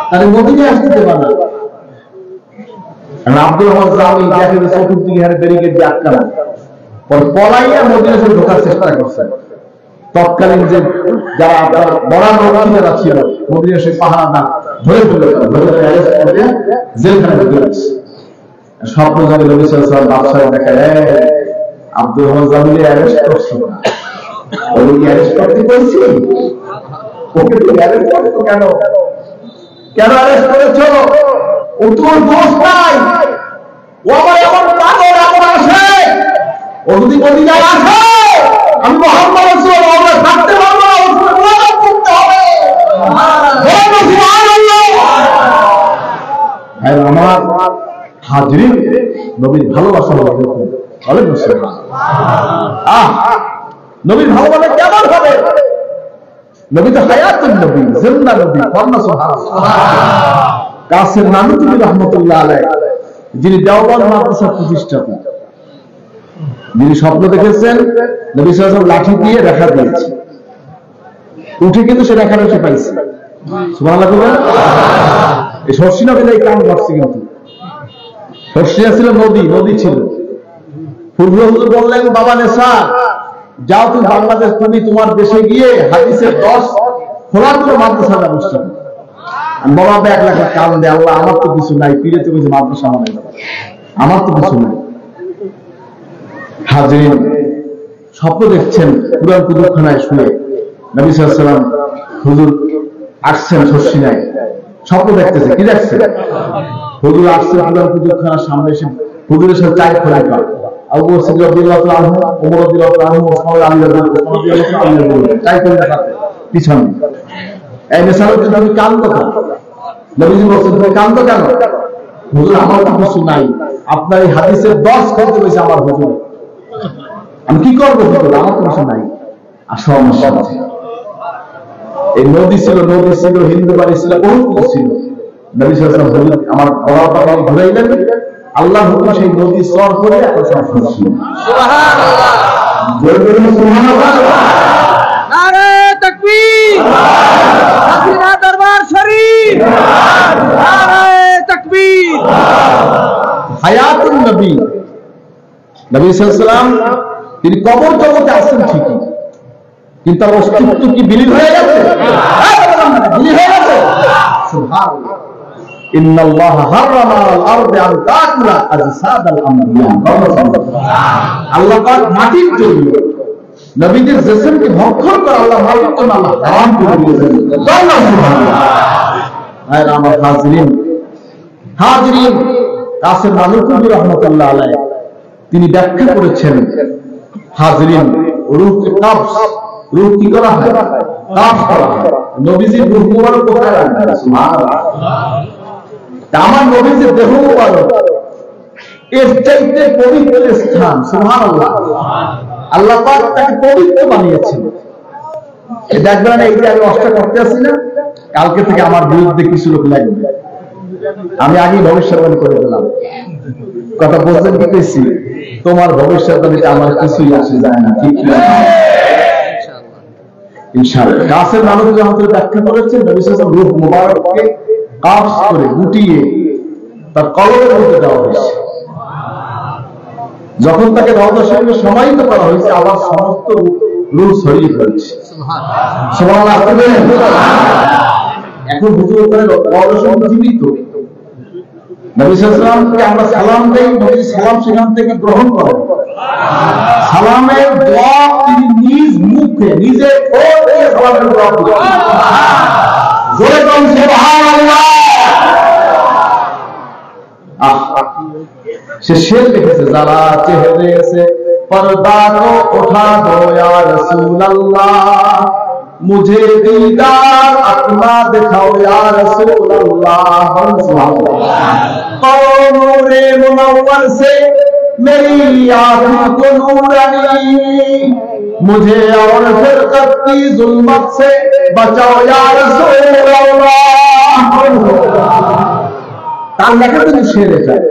তাহলে মদিনায় আসতে দেবা না। আব্দুর রহমান জামি দেখে যে চতুর্দিকে হারে ব্যারিকেড দিয়ে আটকানো, পলাইয়া মদিনায় ঢোকার চেষ্টা করছে। তৎকালীন যে যারা আপনার বড় রক্ষীরা ছিল মদিনায় সেই পাহারাদার ধরে ফেলে জেলখানে ঢুকে গেছে। স্বপ্ন জানি নবী সাল্লাল্লাহু আলাইহি ওয়াসাল্লাম বাদশাহ দেখায়, আব্দুর রহমান জামিকে অ্যারেস্ট করছো না, ওই অ্যারেস্ট করতে কইছি, ওকে তুমি অ্যারেস্ট করছো কেন, কেন অ্যারেস্ট করেছো? ও তোমার দোষ নাই, ও আমার এমন পাগল এমন আসে, ও যদি মদিনায় আসে আমি মুহাম্মদ রাসূলুল্লাহ আমরা থাকতে পারবো না, ওর মুলাকাত করতে হবে। সুবহানাল্লাহ। হ্যাঁ আমার হাজিরিন, নবীর ভালোবাসা হবে এরকম। বলেন সুবহানাল্লাহ। নবীর ভালোবাসা কেমন হবে? নবী তো হায়াতুন নবী, জিন্দা নবী। বলেন সুবহানাল্লাহ। কাসেম নানুতুবি রহমতুল্লাহ আলাইহি, যিনি দেওবন্দ মাদ্রাসার প্রতিষ্ঠাতা, যিনি স্বপ্ন দেখেছেন নবী সাল্লাল্লাহু আলাইহি ওয়াসাল্লাম লাঠি দিয়ে রেখা দিয়েছে, উঠে কিন্তু সে রেখা রেখে পাইছে। সুবহানাল্লাহ বলেন। এই শর্ষিনা বলে এই কাম করছে, কিন্তু শর্ষিনা ছিল নদী ছিল। ফুরফুরা হুজুর বললেন, বাবা নেশা যাও তুমি বাংলাদেশ, তুমি তোমার দেশে গিয়ে হাদিসের 10 খোলার জন্য মাদ্রাসা ব্যবস্থা করো। বাবা 1 লাখ কাম দেয়, আল্লাহ আমার তো কিছু নাই, পীরে তুমি যে মাদ্রাসা বানাই দাও, আমার তো কিছু নাই। হাজিরিন, স্বপ্ন দেখছেন কুরআন কুতুবখানায় শুনে নবী সাল্লাল্লাহু আলাইহি ওয়াসাল্লাম হুজুর আসছেন শর্ষিনায়, স্বপ্ন দেখতেছে। কি দেখছে? হুজুর আসছেন কুরআন কুতুবখানার সামনে, এসে হুজুরের সাথে চাই খোলা কর। আবু বকর সিদ্দিক রাদিয়াল্লাহু তাআলা আনহু, ওমর রাদিয়াল্লাহু আনহু, ওসমান আলী রাদিয়াল্লাহু আনহু চাই খোলা সাথে পিছনে। এই মেসাল তুমি কাঁদো কেন? নবীজি বলছেন তুমি কাঁদো কেন? হুজুর আমার কিছু নাই, আপনার এই হাদিসের 10 করতে হয়েছে আমার হুজুর, আমি কি করবো হুজুর, আমার তো কিছু নাই। আসো আমার সাথে। এই নদী ছিল, হিন্দু বাড়ি ছিল, বহুত কিছু ছিল। নবী সাল্লাল্লাহু আলাইহি ওয়াসাল্লাম আমার বড় ঘুরাইলেন, আল্লাহ হুকুম সেই নদী সর করে এখন সংস্কার ছিল। সুবহানাল্লাহ, জোরে বলুন সুবহানাল্লাহ। নারে তাকবীর, হাজিরা দরবার শরীফ, নারে তাকবীর। হায়াতুন নবী, নবী সাল্লাল্লাহু আলাইহি ওয়াসাল্লাম তিনি কবর জগতে আছেন ঠিকই, কিন্তু তার অস্তিত্ব কি বিলীন হয়ে গেছে? বিলীন হয়ে গেছে। সুবহানাল্লাহ। ইন্নাল্লাহা হারামা আলাল আরদি আন তাকুলা আজসাদাল আমবিয়া। আল্লাহ পাক মাটির জন্য নবীদের জিসমকে ভক্ষণ করে আল্লাহ মাটির জন্য আল্লাহ হারাম করে দিয়েছেন। সুবহানাল্লাহ। আয় আমার হাজিরিন, কাসেম নানুতুবি রহমাতুল্লাহ আলাইহি তিনি ব্যাখ্যা করেছেন, হাজিরিন, রূহকে কবজ, রূহ কি করা হয়? কবজ করা হয়। নবীজির রূহ মুবারক কোথায় রাখবেন? সুবহানাল্লাহ। আমার নবীজির দেহ মুবারক এর চাইতে পবিত্র স্থান। সুবহানাল্লাহ। আল্লাহ পাক তাকে পবিত্র বানিয়েছেন। দেখবেন এই যে আমি অস্ত্র করতে আসি না, কালকে থেকে আমার বিরুদ্ধে কিছু লোক লাগবে, আমি আগেই ভবিষ্যৎবাণী করে দিলাম। কথা বলছেন কি পেয়েছি? তোমার ভবিষ্যৎবাণীতে আমার কিছুই আসে যায় না, ঠিক না? ইনশাআল্লাহ। কাসেম নানুতুবি রহমাতুল্লাহ ব্যাখ্যা করেছেন, নবী সাল্লাল্লাহু আলাইহি ওয়াসাল্লাম রূহ মুবারককে কবজ করে গুটিয়ে তার কলবের মধ্যে দেওয়া হয়েছে। যখন তাকে রওজা শরীফে সমাহিত করা হয়েছে, আবার সমস্ত রূহ ছড়িয়ে পড়েছে। সুবহানাল্লাহ। এখন হুজুর করে রওজা শরীফ জীবিত। নবী সাল্লাল্লাহু আলাইহি ওয়াসাল্লামকে আমরা সালাম দেই, নবী সালাম সেখান থেকে গ্রহণ করেন। সালামের জবাব তিনি নিজ মুখে, নিজে ঠোঁট দিয়ে সালামের জবাব দেন। জোরে বলুন সুবহানাল্লাহ। সে শের লিখেছে, যারা চেহারে से पर्दा को उठा दो या रसूल अल्लाह, मुझे दीदार अपना दिखाओ या रसूल अल्लाह। नूरे मुनव्वर से मेरी आँखों को नूरानी, मुझे और फिरकत की जुल्मत से बचाओ या रसूल अल्लाह। তার লেখা তিনি শেরে যায়,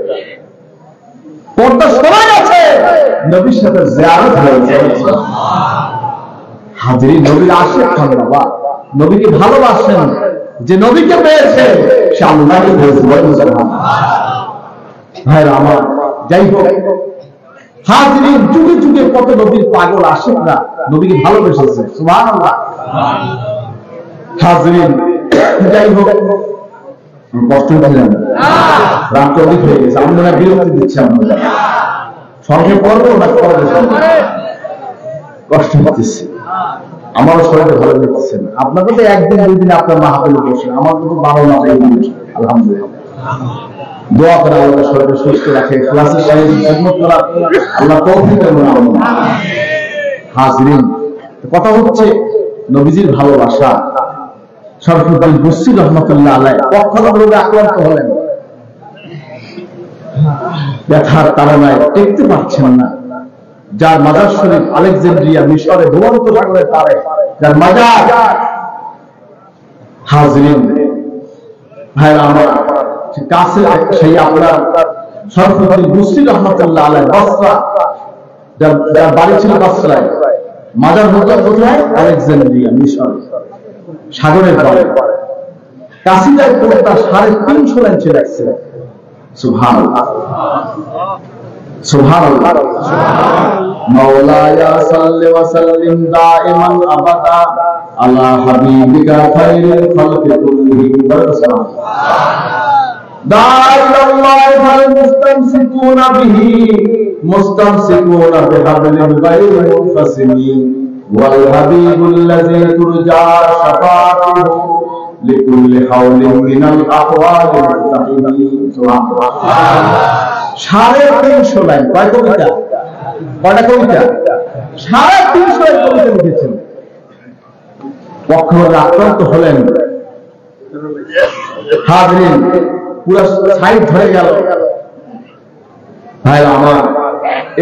পর্দা সবাই আছে, নবীর সাথে জিয়ারত হয়েছে। হাজিরিন, নবীর আশিক হন বাবা, নবীকে ভালোবাসেন, যে নবীকে পেয়েছে সে আল্লাহকে পেয়েছে। ভাইরা আমার, যাই হোক, হাজিরিন, যুগে যুগে কত নবীর পাগল আশিকরা নবীকে ভালোবেসেছে। সুবহানাল্লাহ। হাজিরিন, যাই হোক, কষ্ট দিলেন, রাত অধিক হয়ে গেছে, আমি মনে হয় বিরক্তি দিচ্ছি। আমরা সঙ্গে করবো না করবো, কষ্ট হচ্ছে, আমারও শরীরে ভালো লাগতেছে না। আপনাকে তো একদিন 2 দিন আপনার মাহফিলে বসে, আমার তো 12 মাস এই দিন। আলহামদুলিল্লাহ, দোয়া করে আল্লাহ শরীরে সুস্থ রাখে, ক্লাসের সাহেব খিদমত করার আল্লাহ তৌফিক দান করুন। হাজিরিন, কথা হচ্ছে নবীজির ভালোবাসা। সরফুদ্দিন বুসরি রহমাতুল্লাহ আলাইহি পক্ষাঘাত রোগে আক্রান্ত হলেন, ব্যথার তাড়নায় টেকতে পারছেন না। যার মাজার শরীফ আলেকজান্দ্রিয়া মিশরে ভূমন্ত সাগরের পারে, যার মাজার। হাজিরিন ভাইরা আমার, কাছে সেই আপনার শরফুদ্দিন বুসরি রহমাতুল্লাহ আলাইহি বসরা, যার বাড়ি ছিল বসরায়, মাজার হতো কোথায়? আলেকজান্দ্রিয়া, মিশর, সাগরের পাড়ে। কাসিদায় পড়তা 350 লাইন ছিল। সুবহানাল্লাহ সুবহানাল্লাহ। মাওলায়া সাল্লি ওয়া সাল্লিম দাইমান আবাদা আলা হাবিবিকা খায়রুল খালকি কুল্লিহিম ওয়া সাল্লাম। দাইল্লাহি ফাল মুস্তামসিকুনা বিহি মুস্তামসিকুনা বিহাবলিল গায়রিল মুনফাসিমি ওয়াল হাবিবুল্লাযী তুরজা শাফাআতুহু লিকুল্লি হাওলিন মিনাল আহওয়ালি মুতাহিমি। সুবহানাল্লাহ। 350 লাইন। কয় কবিতা? কয়টা কবিতা? 350 লাইন কবিতা লিখেছেন। পক্ষে আক্রান্ত হলেন, হাজরিন পুরো সাইড ধরে গেল। ভাই আমার,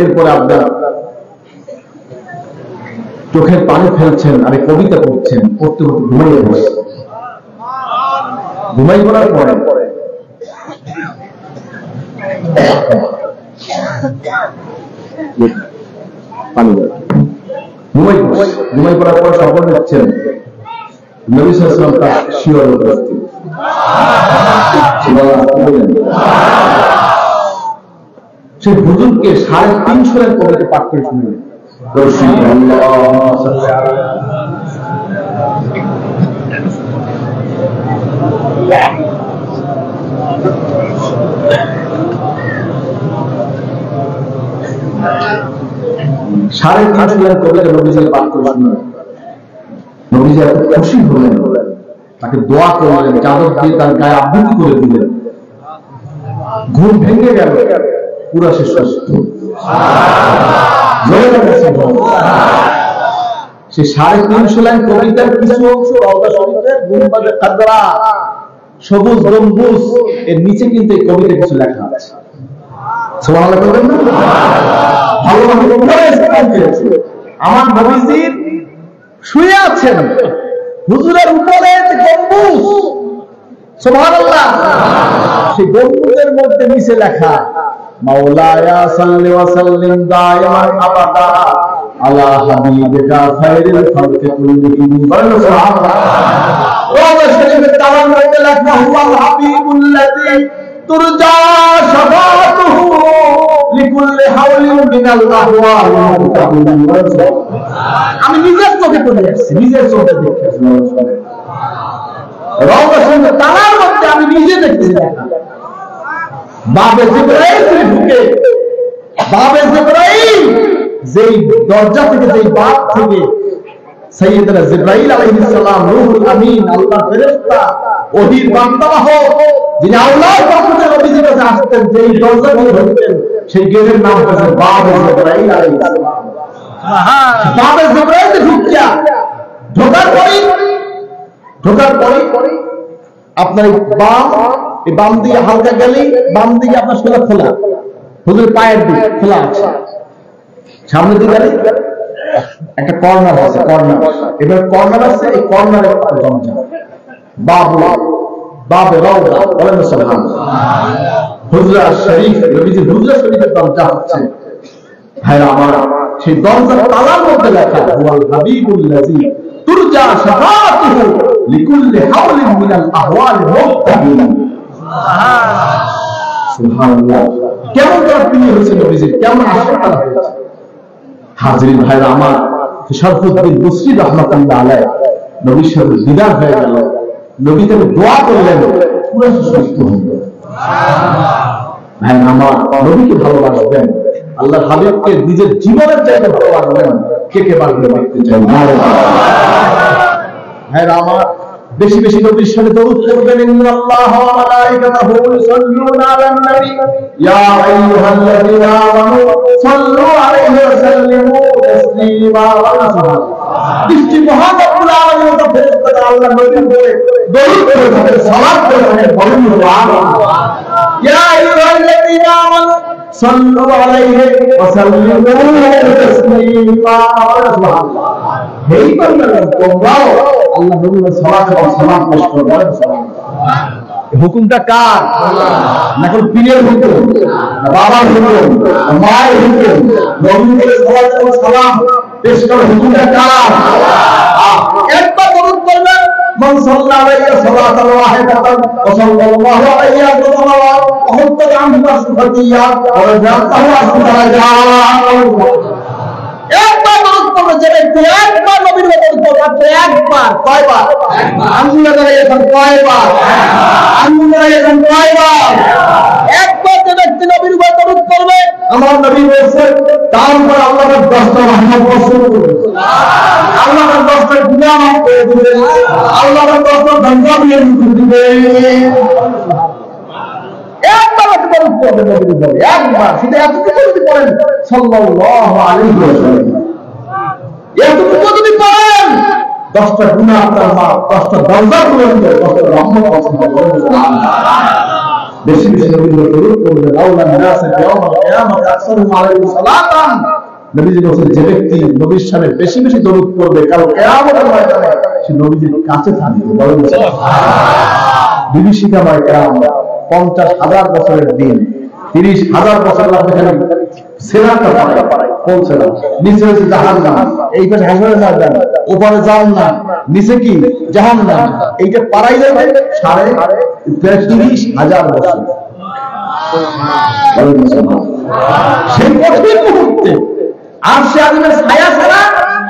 এরপরে আপনার চোখের পানি ফেলছেন আর কবিতা পড়ছেন, পড়তে পড়তে ঘুমাইয়ে বসে। ঘুমাই পড়ার পরে ঘুমাই পড়ার পর স্বপ্ন দেখছেন নবী সাল্লাল্লাহু আলাইহি ওয়াসাল্লাম তার শিয়রে উপস্থিত। সেই হুজুরকে 350 লাইন কবিতা পাঠ করে শুনলেন। সাড়ে 350 লাইন কবিতা নবীজিকে পাঠ করে শুনলেন। নবীজি এত খুশি হলেন, তাকে দোয়া করলেন, চাদর দিয়ে তার গায়ে আবৃত্তি করে দিলেন। ঘুম ভেঙে গেল, পুরা শেষ। সে 350 লাইন কবিতার কিছু অংশ রওজা শরীফের গুম্বাদে খাদরা, সবুজ গম্বুজ, এর নিচে কিন্তু এই কবিতা কিছু লেখা আছে। সুবহানাল্লাহ বলবেন না? আমার নবীজির শুয়ে আছেন, হুজুরের উপরে গম্বুজ, সুবহানাল্লাহ, সেই গম্বুজের মধ্যে নিচে লেখা মাওলায়া সাল্লি ওয়া সাল্লিম দাইমান আবাদা আলা হাবিবিকা খায়রুল খালকি কুল্লিহিম। সুবহানাল্লাহ। রওজা শরীফের তালার মধ্যে লেখা হুয়াল হাবিবুল্লাযী তুরজা শাফাআতুহু লিকুল্লি হাওলিন মিনাল আহওয়াল মুতাহিম। আমি নিজের চোখে পড়ে আসছি, নিজের চোখে দেখেছি। রওজা শরীফের তালার মধ্যে আমি নিজে দেখেছি। বাবে জিবরাইল ঢুকে, বাবে জিবরাইল যেই দরজা থেকে, যেই বাপ থেকে সাইয়েদনা জিবরাইল আলাইহিস সালাম, রূহুল আমিন, আল্লাহর ফেরেশতা, ওহীর বান্দাবাহক, যিনি আল্লাহর পক্ষ থেকে নবীজির কাছে আসতেন, যেই দরজা দিয়ে ঢুকতেন, সেই গেটের নাম হচ্ছে বাবে জিবরাইল আলাইহিস সালাম। বাবে জিবরাইল ঢুকিয়া ঢোকার পরে আপনার এই বাম দিকে হালকা গেলেই বাম দিকে আপনার সোজা খোলা, হুজুর পায়ের দিক খোলা আছে। সামনের দিকে গেলে একটা কর্নার আছে, কর্নার, এবার কর্নার আছে, এই কর্নারে দরজা, বাবে রওজা, বলেন সুবহানাল্লাহ। হুজরা শরীফ, নবীজি হুজরা শরীফের দরজা হচ্ছে, ভাইরা আমার, সেই দরজার তালার মধ্যে লেখা হুয়াল হাবিবুল্লাযী তুরজা শাফাআতুহু লিকুল্লি হাওলিন মিনাল আহওয়ালি মুতাহিম। সুবহানাল্লাহ। কেমন তার প্রিয় হয়েছে নবীজি, কেমন আশীর্বাদ করা হয়েছে। হাজরিন ভাইরা আমার, শরফুদ্দিন বুসরি রহমাতুল্লাহ আলাইহি নবীর সাথে দিদার হয়ে গেল। নবী তাকে দোয়া করলেন, পুরো সুস্থ হয়ে গেল। ভাইরা আমার, নবীকে ভালোবাসবেন, আল্লাহর হাবিবকে নিজের জীবনের চাইতে ভালোবাসবেন, কে পারবে দেখতে চাই। ভাইরা আমার, বেশি বেশি নবীর সাথে দরুদ পড়বেন। ইন্নাল্লাহ ওয়া মালাইকাতাহু ইউসাল্লুনা আলান নবী ইয়া আইয়ুহাল্লাযীনা আমানু সাল্লু আলাইহি ওয়া সাল্লিমু তাসলিমা। বৃষ্টি মহান রব্বুল আলামিনের কাছে ফেরেশতারা আল্লাহর নবীর উপরে দরুদ পড়ে, সালাত পড়ে, বলেন সুবহানাল্লাহ। ইয়া আইয়ুহাল্লাযীনা আমানু সাল্লু আলাইহি ওয়া সাল্লিমু তাসলিমা। সুবহানাল্লাহ। এই তোমরাও আল্লাহ নবীর সালাত ও সালাম পেশ করো। হুকুমটা কার? না কোন পীরের হুকুম, না বাবার হুকুম, না মায়ের হুকুম? নবীকে সালাম পেশ করার হুকুমটা কার? একবার দরুদ পড়বেন, মান সাল্লা আলাইহি সালাতান ওয়াহিদাতান ওয়া সাল্লাল্লাহু আলাইহি ওয়া সাল্লাম ওয়া হুদ্দাত আনহু আসফাতিয়া ওয়া রাজাতাহু আসফাতিয়া। একবার দরুদ পড়বে যে ব্যক্তি, একবার নবীর দরুদ পড়বে, একবার। কয়বার? আঙ্গুলে দাঁড়িয়েছেন কয়বার? আঙ্গুলে দাঁড়িয়েছেন কয়বার? একবার যে ব্যক্তি নবীর উপর দরুদ পড়বে, আমার নবী বলেছেন তার উপর আল্লাহর 10টা রহমত বর্ষণ করবে, আল্লাহর 10টা গুনাহ মাফ করে দিবে, আল্লাহর 10টা গজব নিয়ে দিবে। একবার দরুদ পড়বে নবীর উপর, একবার। সেটা এতটুকু যদি পড়েন সাল্লাল্লাহু আলাইহি ওয়াসাল্লাম, এতটুকু যদি পড়েন 10টা গুনাহ আপনার মাফ, 10টা গজব পূরণ হবে, 10টা রহমত বর্ষণ হবে। বেশি বেশি নবীর উপর দরুদ পড়বে। আল্লাহ নাসে ইয়াউমাল কিয়ামাত আকসারুহুম আলাইহি সালাতান। নবীজি বলেছেন যে ব্যক্তি নবীর সামনে বেশি বেশি দরুদ পড়বে, কাল কিয়ামতের ময়দানে সে নবীজির কাছে থাকবে। বলেন সুবহানাল্লাহ। বিভীষিকাময় কিয়ামত, 50,000 বছরের দিন, 30,000 বছর লাগবে খালি সিরাতটা পারায়। কোন সিরাত? নিচে হচ্ছে জাহান্নাম, এই পাশে হাসরের ময়দান, উপরে জান্নাত, নিচে কি? জাহান্নাম। এইটা পারাই যাবে 30,000 বছর। সেই কঠিন মুহূর্তে আরশে আজিমের ছায়া ছাড়া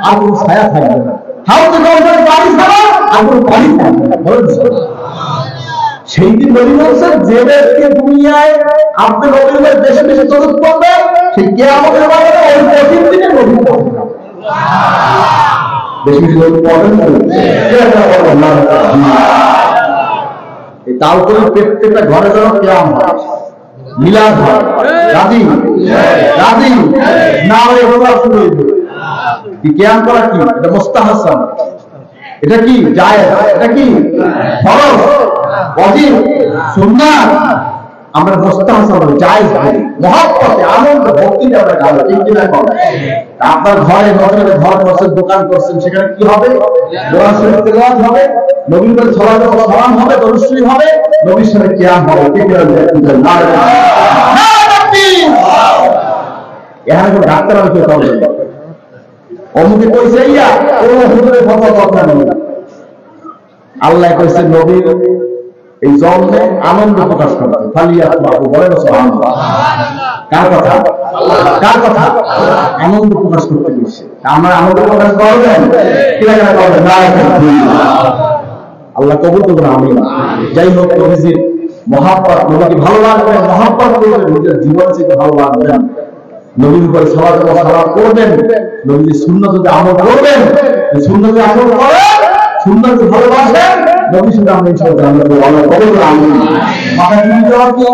আর কোনো ছায়া থাকবে না, হাউজে কাউসারের পানি ছাড়া আর কোনো পানি থাকবে না। বলেন সেই দিন নবী বলছেন যে ব্যক্তি দুনিয়ায় আপনি নবীর উপর বেশি বেশি দরুদ পড়বে, সে কিয়ামতের ময়দানে ওই কঠিন দিনে নবী পড়বে। বেশি বেশি দরুদ পড়বেন না। এই তালতলি প্রত্যেকটা ঘরে যেন কিয়াম হয়, মিলাদ হয়, রাজি রাজি না হয়ে ওরা শুরু হইবে। কি কিয়াম করা কি? এটা মুস্তাহাসান, এটা কি জায়েজ, এটা কি ফরজ, ওয়াজিব, সুন্নাত। আমরা মুস্তাহাসান জায়েজ করি, মহব্বতে আনন্দ ভক্তিতে আমরা গাবো, ঠিক কি না? আপনার ঘরে বছরে ঘর করছেন, দোকান করছেন, সেখানে কি হবে? কোরআন শরীফ তেলাওয়াত হবে, নবীর উপর সালাত ও সালাম হবে, দরুদ শরীফ হবে, নবীর সাথে কিয়াম হবে। ঠিক কি না? এখানে কোনো ডাক্তার আমি কেউ পাবো না, অমুকে কইছে ইয়া ও হুজুরের কথা কথা নেই। আল্লাহ কইছে নবীর এই জন্মে আনন্দ প্রকাশ করতে, বলেন সুবহানাল্লাহ। কার কথা? কার কথা? আনন্দ প্রকাশ করতে বলছে। আমরা আনন্দ প্রকাশ করবেন, কিরা কিরা করবেন? আল্লাহ কবুল করবেন। আমি যাই হোক, নবীজির মহব্বত, নবীকে ভালো লাগবেন, মহব্বত করবেন, নিজের জীবন থেকে ভালো লাগবেন, নবীর উপরে সালাত ও সালাম করবেন, নবীর সুন্নাত যদি আমল করবেন, সুন্নাত যদি আমল করেন, সুন্নাত যদি ভালোবাসেন, নবীর সাথে আমরা ইনশাআল্লাহ জান্নাতে আল্লাহ কবুল করুন। আমিন। মাথায় টুপি দেওয়া কি?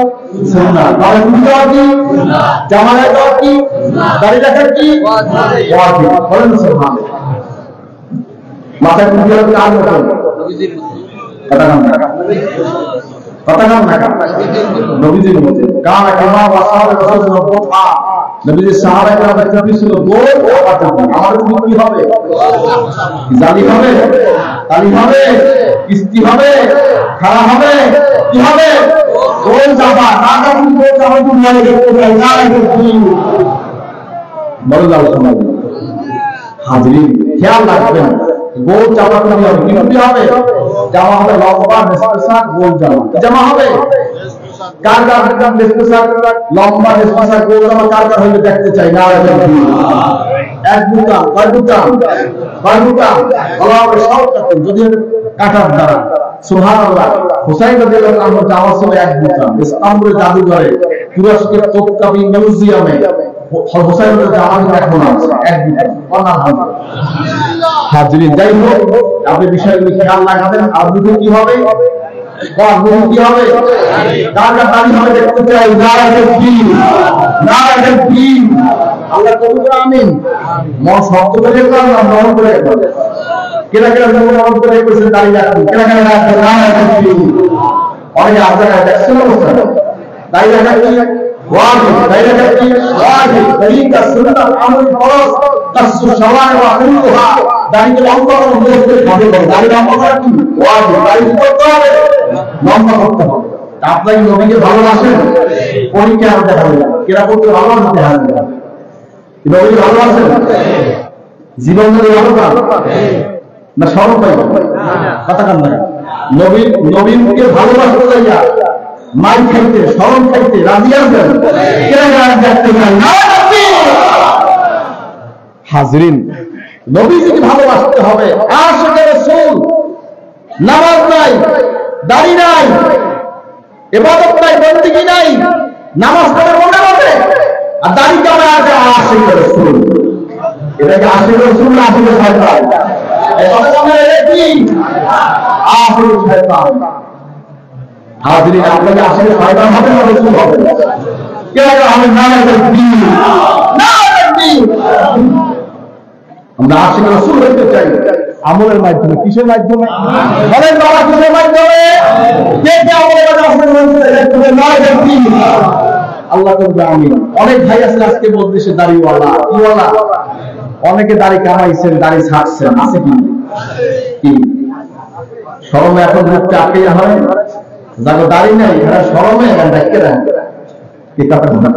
সুন্নাত। মাথায় টুপি দেওয়া কি? জামায় দেওয়া কি? দাড়ি রাখা কি? ওয়াজিব। বলেন সুবহানাল্লাহ। মাথায় টুপি দেওয়া কি? আর মত নবীজির কথা নাম না, কথা নাম না, নবীজির মতে কানা কামা ওয়াসাবে রাসূলুল্লাহ কথা। নবীজির সাহাবায়ে কেরামের টুপি ছিল গোল, আমার টুপি কি হবে? জালি হবে, তালি হবে, কিস্তি হবে, খাড়া হবে, কি হবে? গোল জামা। টাকা টুপি গোল জামা দুনিয়া দেখতে চাই না, বড় লাল সমাজ। হাজরিন খেয়াল রাখবেন, গোল জামা টুপি হবে, কি টুপি হবে? জামা হবে লম্বা নেসপেসার গোল জামা। জামা হবে কার কার নেসপেসার লম্বা নেসপেসার গোল জামা কার কার হইলে দেখতে চাই না। এক বুটা, কয় বুটা? কয় বুটা? বলা হবে সব কাটুন, যদি কাটার দ্বারা। সুবহানাল্লাহ। হুসাইন রাদিয়াল্লাহু আনহু জামা ছিল এক বুটা। ইস্তাম্বুলের জাদুঘরে, তুরস্কের তোপকাপি মিউজিয়ামে হুসাইনের জামা এখন আছে এক বুটা। আলহামদুলিল্লাহ। হাজরিন, যাই হোক, আপনি বিষয়গুলো খেয়াল রাখবেন। আর মুখে কি হবে? মুখে কি হবে? কার কার দাড়ি হবে দেখতে চাই। নারায়ে তাকবীর, নারায়ে তাকবীর। আল্লাহ কবুল করুন। আমিন। মন শক্ত করে করলাম, মন করে করলাম। কেনা কেনা মন করে কইছে দাড়ি রাখুন, কেনা কেনা রাখুন। নারায়ে তাকবীর। অনেকে আপনারা দেখছেন অবস্থা, দাড়ি রাখা কি ওয়াজিব, তাই না? কি ওয়াজিব, তরিকা, সুন্নাত, আমল, ফরজ, তাসু শাওয়ারি ওয়া হুলুহা, দাড়ি লম্বা করে মুখে খাবে, দাড়ি লম্বা করা কি ওয়াজিব, দাড়ি করতে হবে, লম্বা করতে হবে। আপনারা কি নবীকে ভালোবাসেন? পরীক্ষা আনতে হবে, কেরা করতে ভালোবাসেন? নবীকে ভালোবাসেন? জীবন ধরে ভালোবাসেন না শরম পাই কথা কান নাই? নবীকে ভালোবাসতে যাইয়া মাই খাইতে, শরম খাইতে রাজি আছেন? হাজরিন, নবীজিকে ভালোবাসতে হবে। আশিকে রাসূল, নামাজ নাই, দাড়ি নাই, ইবাদত নাই, বন্দেগী নাই, নামাজ পড়ে মনে হবে আর দাড়ি কামায় আছে আশিকে রাসূল। এটা কি আশিকে রাসূল না আশিকে শয়তান? এই কথা বলে কি আশিকে শয়তান? হাজরিন, আপনাকে আশিকে শয়তান হবে না রাসূল হবে? কে হবে? না তাকবীর, না তাকবীর। আমরা আশিকে রাসূল হতে চাই আমলের মাধ্যমে। কিসের মাধ্যমে? বলেন বাবা, কিসের মাধ্যমে? কে কে আমলের মাধ্যমে? না তাকবীর। আল্লাহ তো আমিন। অনেক ভাই আছে আজকে বলতে সে দাড়িওয়ালা, কিওয়ালা, অনেকে দাড়ি কামাইছেন, দাড়ি ছাড়ছেন, আছে কি? কি শরমে এখন মুখটা আটকে হয়? যাকে দাড়ি নেই এরা শরমে দেখতে দেন কি কথা বলেন?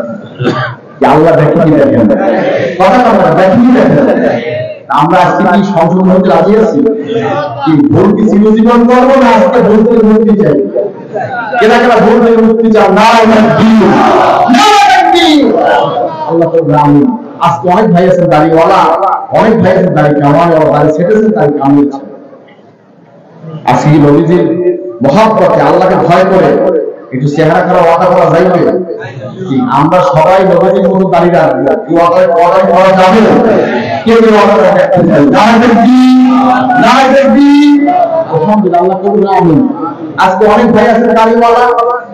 আল্লাহ দেখে কি দেখেন? কথা কথা দেখে কি দেখেন? আমরা আজকে কি সংশোধন হতে রাজি আছি? কি ভুল কি চিরজীবন করবো না আজকে ভুল থেকে মুক্তি চাই? কেনা কেনা ভুল থেকে মুক্তি চান? না আল্লাহ তো আমিন। আজকে অনেক ভাই আছেন দাড়িওয়ালা, অনেক ভাই আছেন দাড়ি কামাওয়ালা, দাড়ি ছেটেছেন, দাড়ি কামিয়েছেন। আজকে কি নবীজির মহব্বতে আল্লাহকে ভয় করে একটু চেহারা খারাপ ওয়াদা করা যাইবে? আমরা সবাই নবীজির মতো দাঁড়িয়ে রাখবো, কি ওয়াদা করা যাবে? কেউ ওয়াদা রাখতে চাই না দেখবি, না দেখবি। আলহামদুলিল্লাহ, আল্লাহ কবুল আমিন। আজকে অনেক ভাই আছে দাড়িওয়ালা,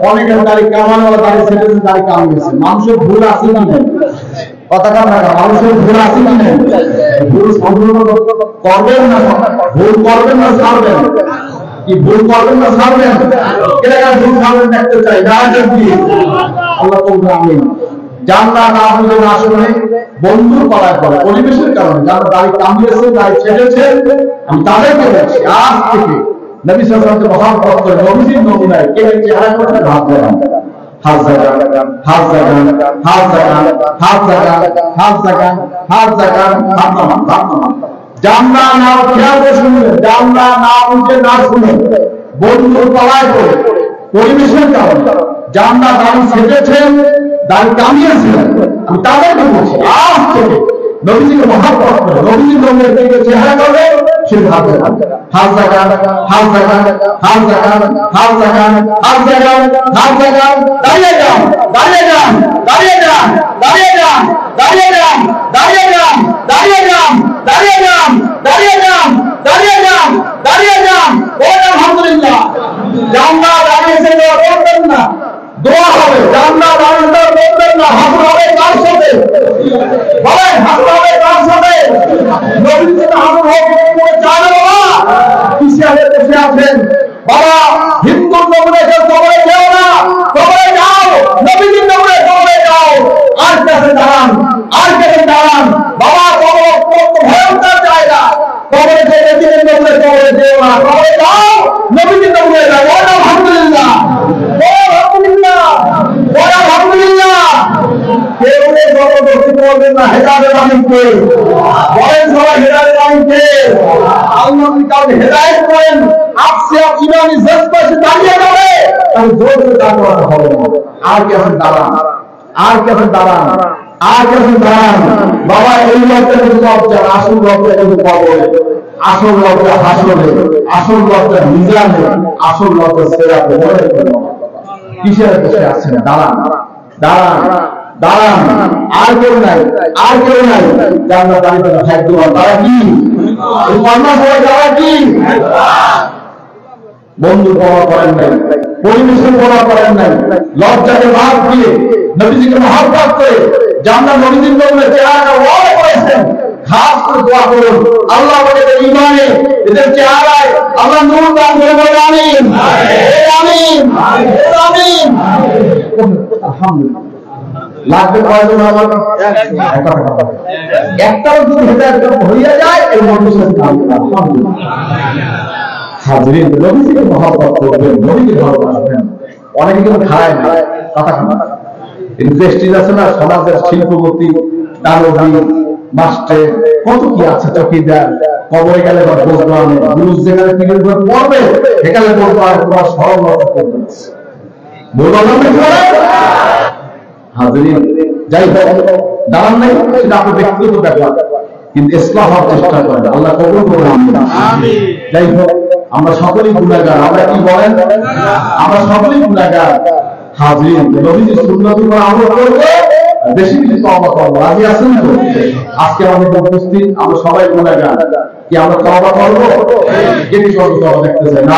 অনেকের দাড়ি কামানোয়ালা, দাড়ি ছেটেছে, দাড়ি কামিয়েছে। মানুষের ভুল আছে কি নেই? কথা কান না, মানুষের ভুল আছে কি নেই? ভুল সংশোধন করবেন না, ভুল করবেন না ছাড়বেন? কি ভুল করবেন না ছাড়বেন? কেনা ভুল ছাড়বেন দেখতে চাই না দেখবি। আল্লাহ কবুল আমিন। জান্নাত আপনি আসলে বন্ধুর পাড়ায় পড়ে পরিবেশের কারণে যারা দাড়ি কামিয়েছে, দাড়ি ছেটেছে, আমি তাদেরকে বলছি আজ থেকে নবী সাল্লাল্লাহু আলাইহি ওয়াসাল্লাম মহব্বত করে নবীজির নমুনায় কে চেহারা করে হাত দেন, হাত জাগান, হাত জাগান, হাত জাগান, হাত জাগান, হাত জাগান, হাত জাগান, হাত নামান, হাত নামান। জান্নাত নাম খেয়াল করে শুনবেন, জান্নাত নাম উঠে না শুনে বন্ধুর পাড়ায় পড়ে পরিবেশের কারণে জান্নাত দাড়ি ছেটেছেন, দাড়ি কামিয়েছিলেন, আমি তাদেরকে বলছি আজ থেকে নবীজিকে মহব্বত করে নবীজির নমুনায় থেকে চেহারা করবে সে হাত জাগান, হাত জাগান, হাত জাগান, হাত জাগান, হাত জাগান, হাত জাগান, হাত জাগান, দাঁড়িয়ে যান, দাঁড়িয়ে যান, দাঁড়িয়ে যান, দাঁড়িয়ে যান, দাঁড়িয়ে যান, দাঁড়িয়ে যান, দাঁড়িয়ে যান, দাঁড়িয়ে যান, দাঁড়িয়ে যান, দাঁড়িয়ে যান, দাঁড়িয়ে যান। বলেন আলহামদুলিল্লাহ। জান্নাত দাঁড়িয়েছে বলবেন না, দোয়া হবে। জান্নাত দাঁড়িয়ে বলবেন না, হাসর হবে কার সাথে? বলেন হাসর হবে কার সাথে? নবীর সাথে হাসর হবে করে চায় না বাবা। কিসে বসে আছেন বাবা? হিন্দুর নমুনায় কবরে যাও না, কবরে যাও, নবীর নমুনায় কবরে যাও। আর কাছে দাঁড়ান, আর কাছে দাঁড়ান বাবা। কবর কত ভয়ঙ্কর জায়গা। কবরে যে নবীর নমুনায় কবরে যেও না, কবরে যাও, নবীর নমুনায় যাও। আলহামদুলিল্লাহ, আলহামদুলিল্লাহ, আলহামদুলিল্লাহ। কেউ জবরদস্তি করবেন না। হেদায়েতের মালিককে বলেন, সবাই হেদায়েতের মালিককে। আল্লাহ যদি কাউকে হেদায়েত করেন, আপসে আপ ইমানি জজবা সে দাঁড়িয়ে যাবে, তাহলে জোর করে দাঁড়ানো হবে না। আর কেমন দাঁড়ান, আর কেমন দাঁড়ান, আর কেমন দাঁড়ান বাবা। এই লজ্জা কিন্তু লজ্জা, আসল লজ্জা কিন্তু কবরে, আসল লজ্জা হাসরে, আসল লজ্জা মিজানে, আসল লজ্জা সিরাতে। কিসের বসে আছেন? দাঁড়ান, দাঁড়ান, দাঁড়ান। আর কেউ নাই, আর কেউ নাই। জান্নাত দাঁড়িয়ে থাকবে তারা কি? তারা কি? বন্ধু পড়া করেন নাই, পরিবেশের পড়া করেন নাই, লজ্জাকে বাদ দিয়ে নবীজিকে মহব্বত করে জান্নাত নবীজির নমুনায় চেহারা ওয়াদা করেছেন। খাস করে দোয়া করুন আল্লাহ আমাদের ঈমানে এদের চেহারায় আল্লাহ নূর দান করে। বলে আমিন, আমিন, আমিন। আলহামদুলিল্লাহ। লাগবে কয়জন আমার একটাও যদি হেদায়েত হইয়া যায় এর মানুষের কাজ আলহামদুলিল্লাহ। হাজরিন, নবীকে মহব্বত করবেন, নবীকে ভালোবাসবেন। অনেকে কিন্তু খায় না, কথা খায় ইনভেস্টিজ আছে না, সমাজের শিল্পপতি, দারোগি, মাস্টার, কত কি আছে, চকিদার, কবরে গেলে বা বলবো আমি গুরুজ যেখানে পিঠের উপর পড়বে সেখানে বলবো আর তোমার সরলতা করবে বলবো হাজরিন। যাই হোক, দাঁড়ান নাই সেটা আপনার ব্যক্তিগত ব্যাপার, কিন্তু ইসলাম হওয়ার চেষ্টা করেন, আল্লাহ কবুল করুন। যাই হোক, আমরা সকলেই গুনাহগার। আমরা কি বলেন? আমরা সকলেই গুনাহগার। হাজরিন, নবীজির সুন্নাত উপর আমল করব, বেশি বেশি তওবা করব। রাজি আছেন তো? আজকে আমাদের উপস্থিত আমরা সবাই গুনাহগার, কি আমরা তওবা করব? কে কি করব? তওবা দেখতে চাই না?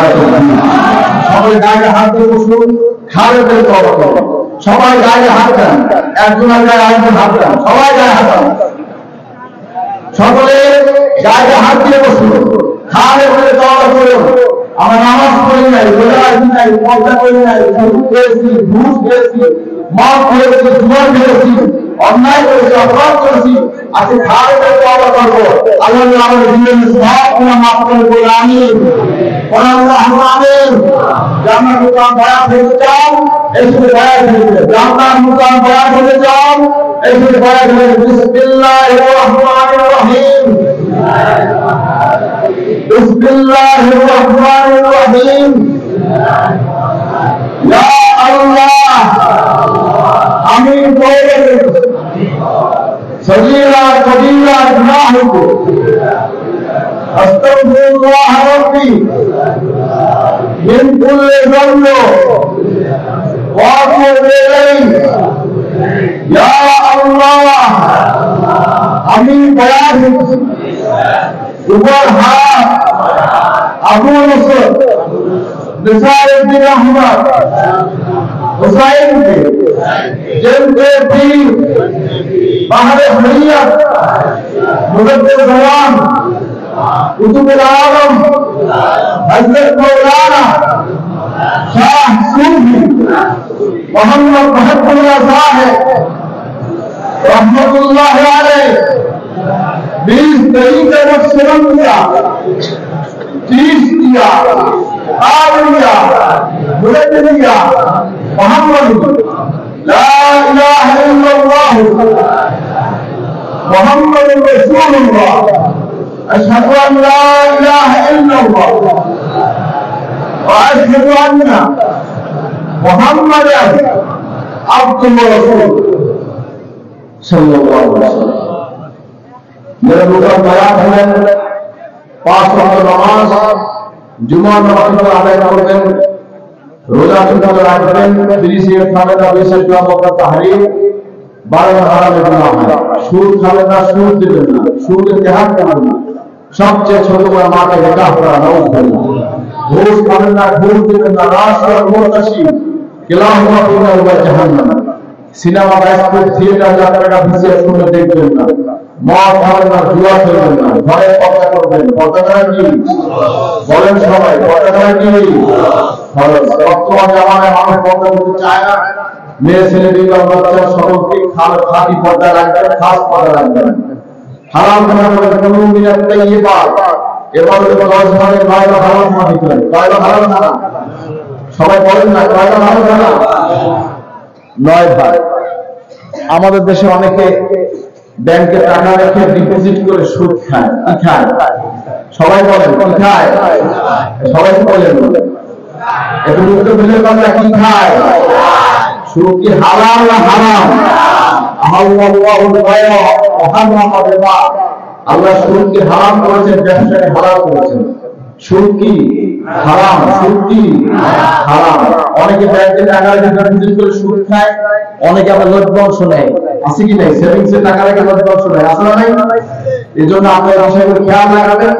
সবাই গায়ে হাত দিয়ে বসুন, খাড়ে করে তওবা করব। সবাই গায়ে হাত দেন, একজন গায়ে আরেকজন হাত দেন, সবাই গায়ে হাত দেন, সকলে গায়ে হাত দিয়ে বসুন, খাড়ে করে তওবা করুন। আমরা নামাজ পড়ি নাই, রোজা রাখি নাই, পর্দা করি নাই, সুদ খেয়েছি, ঘুষ খেয়েছি, মদ খেয়েছি, জুয়া খেয়েছি, অন্যায় করেছি, অপরাধ করেছি, আজকে খাড়ে করে তওবা করব। আল্লাহ আমাদের জীবনের সব গুনাহ মাফ করে বলে আমিন। আমিন। জান্নাত মুকাম দয়া পেতে চাও, এই শুধু দয়া পেতে। জান্নাত মুকাম দয়া পেতে চাও, এই শুধু দয়া পেতে। বিসমিল্লাহির রহমানির রহিম। বিসমিল্লাহির রহমানির রহিম। ইয়া আল্লাহ, আমি তওবা করছি সগীরা কবীরা গুনাহ কো, আস্তাগফিরুল্লাহ রাব্বি মিন কুল্লি যামব ওয়া আতুবু ইলাইহি। ইয়া আল্লাহ, আমি বয়ান করছি উপর হাত আবু নসর নিসারউদ্দিন আহমদ হুসাইনকে জিনকে পীর বাহরে হরিয়ত মুজাদ্দিদ জামান কুতুবুল আলম হযরত মাওলানা শাহ সুফি মোহাম্মদ মাহবুবুল্লাহ সাহেব रहमतुल्लाह अलैह 20 तरीके मशरूम किया, 30 किया, आलिया मुजद्दिदिया मोहम्मद ला इलाहा इल्लल्लाह मुहम्मद रसूलुल्लाह अशहदु अन ला इलाहा इल्लल्लाह व अशहदु अन्ना मुहम्मदन अब्दुहु व रसूलुहु सल्लल्लाहु अलैहि वसल्लम। मेरे मुकद्दम बयान है, 5 वक्त नमाज जुमा नमाज अदा करবেন, রোজা রাখবেন, 30 খাবেন না, 20 ওয়াক্ত তাহরিম, 12 হারামে গুনাহ হয়। সুদ খাবেন না, সুদ দিবেন না, সুদ ইতিহাদ করবেন না, সবচেয়ে ছোট বড় মাকে নিকাহ করা নাউজুবিল্লাহ। ঘুষ খাবেন না, ঘুষ দিবেন না, রাশিয়া মুরতাশি কিলাহুমা ফিন্নার ওয়া জাহান্নাম। সিনেমা, বাইস্কোপ, থিয়েটার, যাত্রা ভিসিআর শুনে দেখবেন না, মদ খাবেন না, জুয়া খেলবেন না, ঘরে পর্দা করবেন। পর্দা করা কি? বলেন সবাই, পর্দা করা কি? ফরজ। বর্তমান জামানায় মানুষ পর্দা করতে চায় না। মেয়ে ছেলে বিবাহ বাচ্চা সকলকে খাঁটি পর্দা রাখবেন, খাস পর্দা রাখবেন। হারাম খানা করবেন, কোনো মিনাত তাইয়্যিবাত, এবার 10 ভাগে 9 ভাগ হারাম খাওয়া দিতে হবে। 9 ভাগ হারাম খানা, সবাই বলেন না, 9 ভাগ হারাম খানা, 9 ভাগ। আমাদের দেশে অনেকে ব্যাংকে টাকা রেখে ডিপোজিট করে সুদ খায়। কি খায়? সবাই বলেন কি খায়? সবাই বলেন, একটু মুখে বলে কথা, কি খায়? সুদ কি হালাল না হারাম? আল্লাহুল বায়আ ওয়া হারামা রিবা। আল্লাহ সুদকে হারাম করেছেন, ব্যবসাকে হালাল করেছেন। সুদ কি হারাম, সুদ কি হারাম। অনেকে ব্যাংকে টাকা রেখে ডিপোজিট করে সুদ খায়, অনেকে আবার লটবংশ নেয়। আছে কি নাই? সেভিংসে টাকা রেখে লটবংশ নেয়, আছে না নাই? এই জন্য আপনার বিষয়গুলো খেয়াল রাখবেন।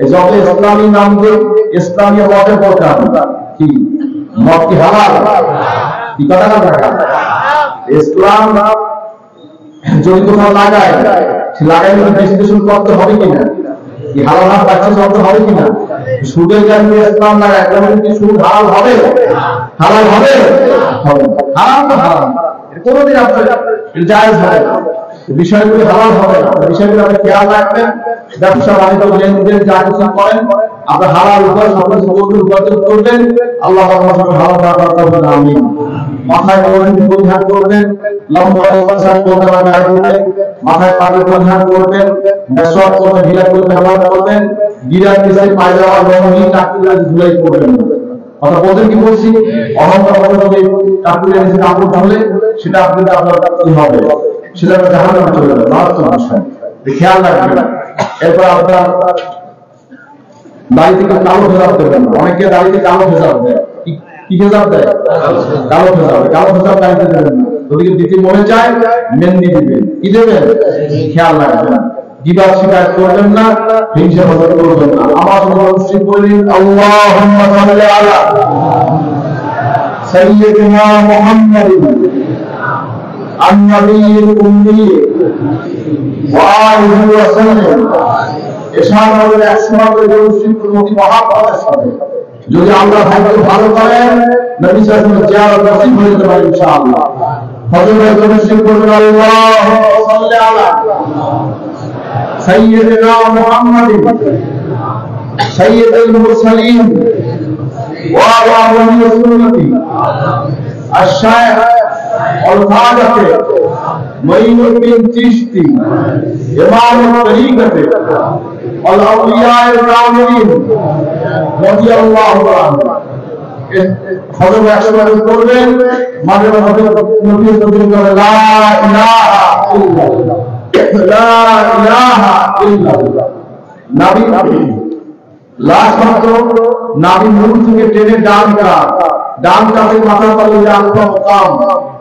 এই যত ইসলামী নাম দিয়ে ইসলামী মদের প্রকার কি, মদ কি হালাল? কি কথা না টাকা ইসলাম যদি কোথাও লাগায়, সে লাগাইলে বিশ্লেষণ করতে হবে কিনা, কি হালাল না বাচ্চা করতে হবে কিনা। সুদের জায়গায় ইসলাম লাগায়, কি সুদ হালাল হবে? হালাল হবে? হারাম তো হারাম, কোনদিন আপনার এটা জায়েজ হবে না, বিষয়গুলি হালাল হবে না। বিষয়গুলো আপনি খেয়াল রাখবেন, ব্যবসা বাণিজ্য লেনদেন যা কিছু করেন আপনি হালাল উপায় সবকিছু করবেন, উপার্জন করবেন। আল্লাহ আপনাকে হালাল রাখার তৌফিক আমিন। মাথায় পরিধান করবেন, লম্বা করবেন, মাথায় পাগড়ি পরিধান করবেন, মেসওয়াক করবেন, হিলা করে ব্যবহার করবেন, গিরার নিচে পায়জামা লঙ্গি টাকুলা ঝুলাই করবেন। কথা বলতেন কি বলছি, অহংকার করে যদি টাকুলা নিচে কাপড় ঢালে সেটা আপনাদের আপনার কি হবে, সেটা জাহান্নামে চলে যাবে, মারাত্মক বিষয়, খেয়াল রাখবেন। এরপর আপনার দাড়ি থেকে কালো ভেজাল দেবেন না। অনেকে দাড়িতে কালো ভেজাল দেয়, কি ভেজাল দেয়? কালো ভেজাল। কালো ভেজাল দাড়িতে দেবেন না। যদি দিতে মনে চায় মেহেন্দি দিবেন, কি দেবেন খেয়াল রাখবেন। গিবত শিকায়ত করবেন না, হিংসা হজম করবেন না। আমার মুসলিম বলেন আল্লাহুম্মা সাল্লি আলা সাইয়্যিদিনা মুহাম্মাদিন আন-নাবিয়্যিল উম্মি ওয়া আলিহি ওয়া সাল্লাম। এশার হলো 100 করে মুসলিম অতি মহাব্বতের সাথে যদি আমরা ভাগ্য ভালো করেন নবী সাল্লাল্লাহু আলাইহি ওয়াসাল্লাম জিয়ারত নসিব হয়ে যেতে পারে ইনশাআল্লাহ। ফজরের মুসলিম বলেন আল্লাহুম্মা সাল্লি আলা সাইয়্যিদিনা মুহাম্মাদিন সাইয়্যিদুল মুরসালিন ওয়া আলা আলিহি সুন্নতি আশ-শাইখ আল-খাজাতে মুঈনুদ্দিন চিশতি ইমাম তরিকতে আল-আউলিয়া আল-কামিলিন রাদিয়াল্লাহু আনহু। হযরত 100 বার করবেন, মাঝে মাঝে নবী তকবীর করে লা ইলাহা ইল্লাল্লাহ, লা ইলাহা ইল্লাল্লাহ। নবী লাস্ট মাত্র নাভি মুখ থেকে টেনে ডান কাঁধে মাথা তলে যে আত্মকাম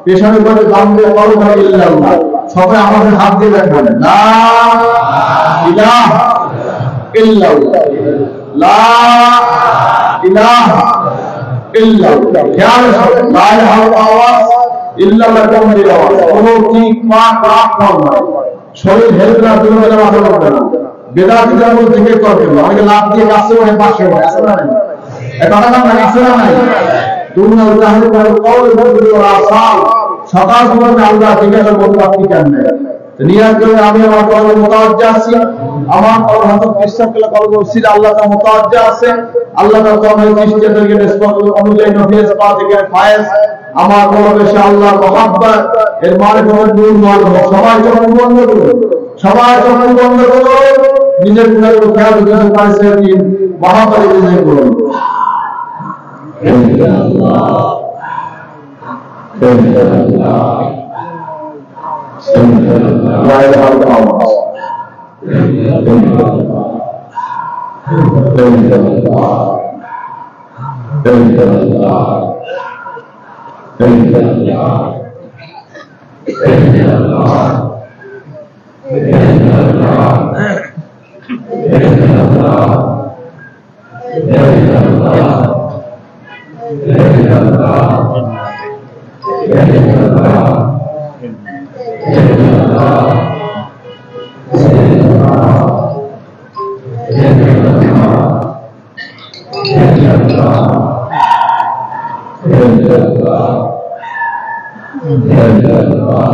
পেছনের পরে দাম দিয়ে বড় ভাই ইল্লাল্লাহ। সবাই আমাদের হাত দিয়ে রাখবেন লা ইলাহা ইল্লাল্লাহ, লা ইলাহা ইল্লাল্লাহ। খেয়াল রাখবেন লা ইলাহা আওয়াজ ইল্লাল্লাহ কমের আওয়াজ, কোনো ঠিক পাক পাক নয়। শরীর হেলনা দুর্বল মাথা করবে না। বেদাতি যেমন জিকির করবে, অনেকে লাভ দিয়ে কাছে ওঠে পাশে ওঠে, আছে না নাই? কথা না আছে না নাই? তুমি আল্লাহর পরে কওল বলতে আসাল সকাল সকাল আল্লাহ জিজ্ঞাসা করতে আপনি কেন নেই? নিয়াত করে আমি আমার কলবে মুতাওয়াজ্জা আছি, আমার কলব হাত বিশ্বাস করে কলব সিল আল্লাহ তা মুতাওয়াজ্জা আছে। আল্লাহ তাআলা কলবে নিশ্চয়তাকে নিসবত অনুযায়ী নফিস পাওয়া থেকে ফায়েজ আমার কলবে সে আল্লাহর মহব্বত এর মারিফত নূর মারফত। সবাই চোখ বন্ধ করুন, সবাই চোখ বন্ধ করুন, নিজের গুনাহের খেয়াল করতে পারছে দিন মহাকালী বিজয় করুন। ইনশাআল্লাহ ইনশাআল্লাহ ইনশাআল্লাহ লা ইলাহা ইল্লাল্লাহ ইনশাআল্লাহ ইনশাআল্লাহ ইনশাআল্লাহ ইনশাআল্লাহ ইনশাআল্লাহ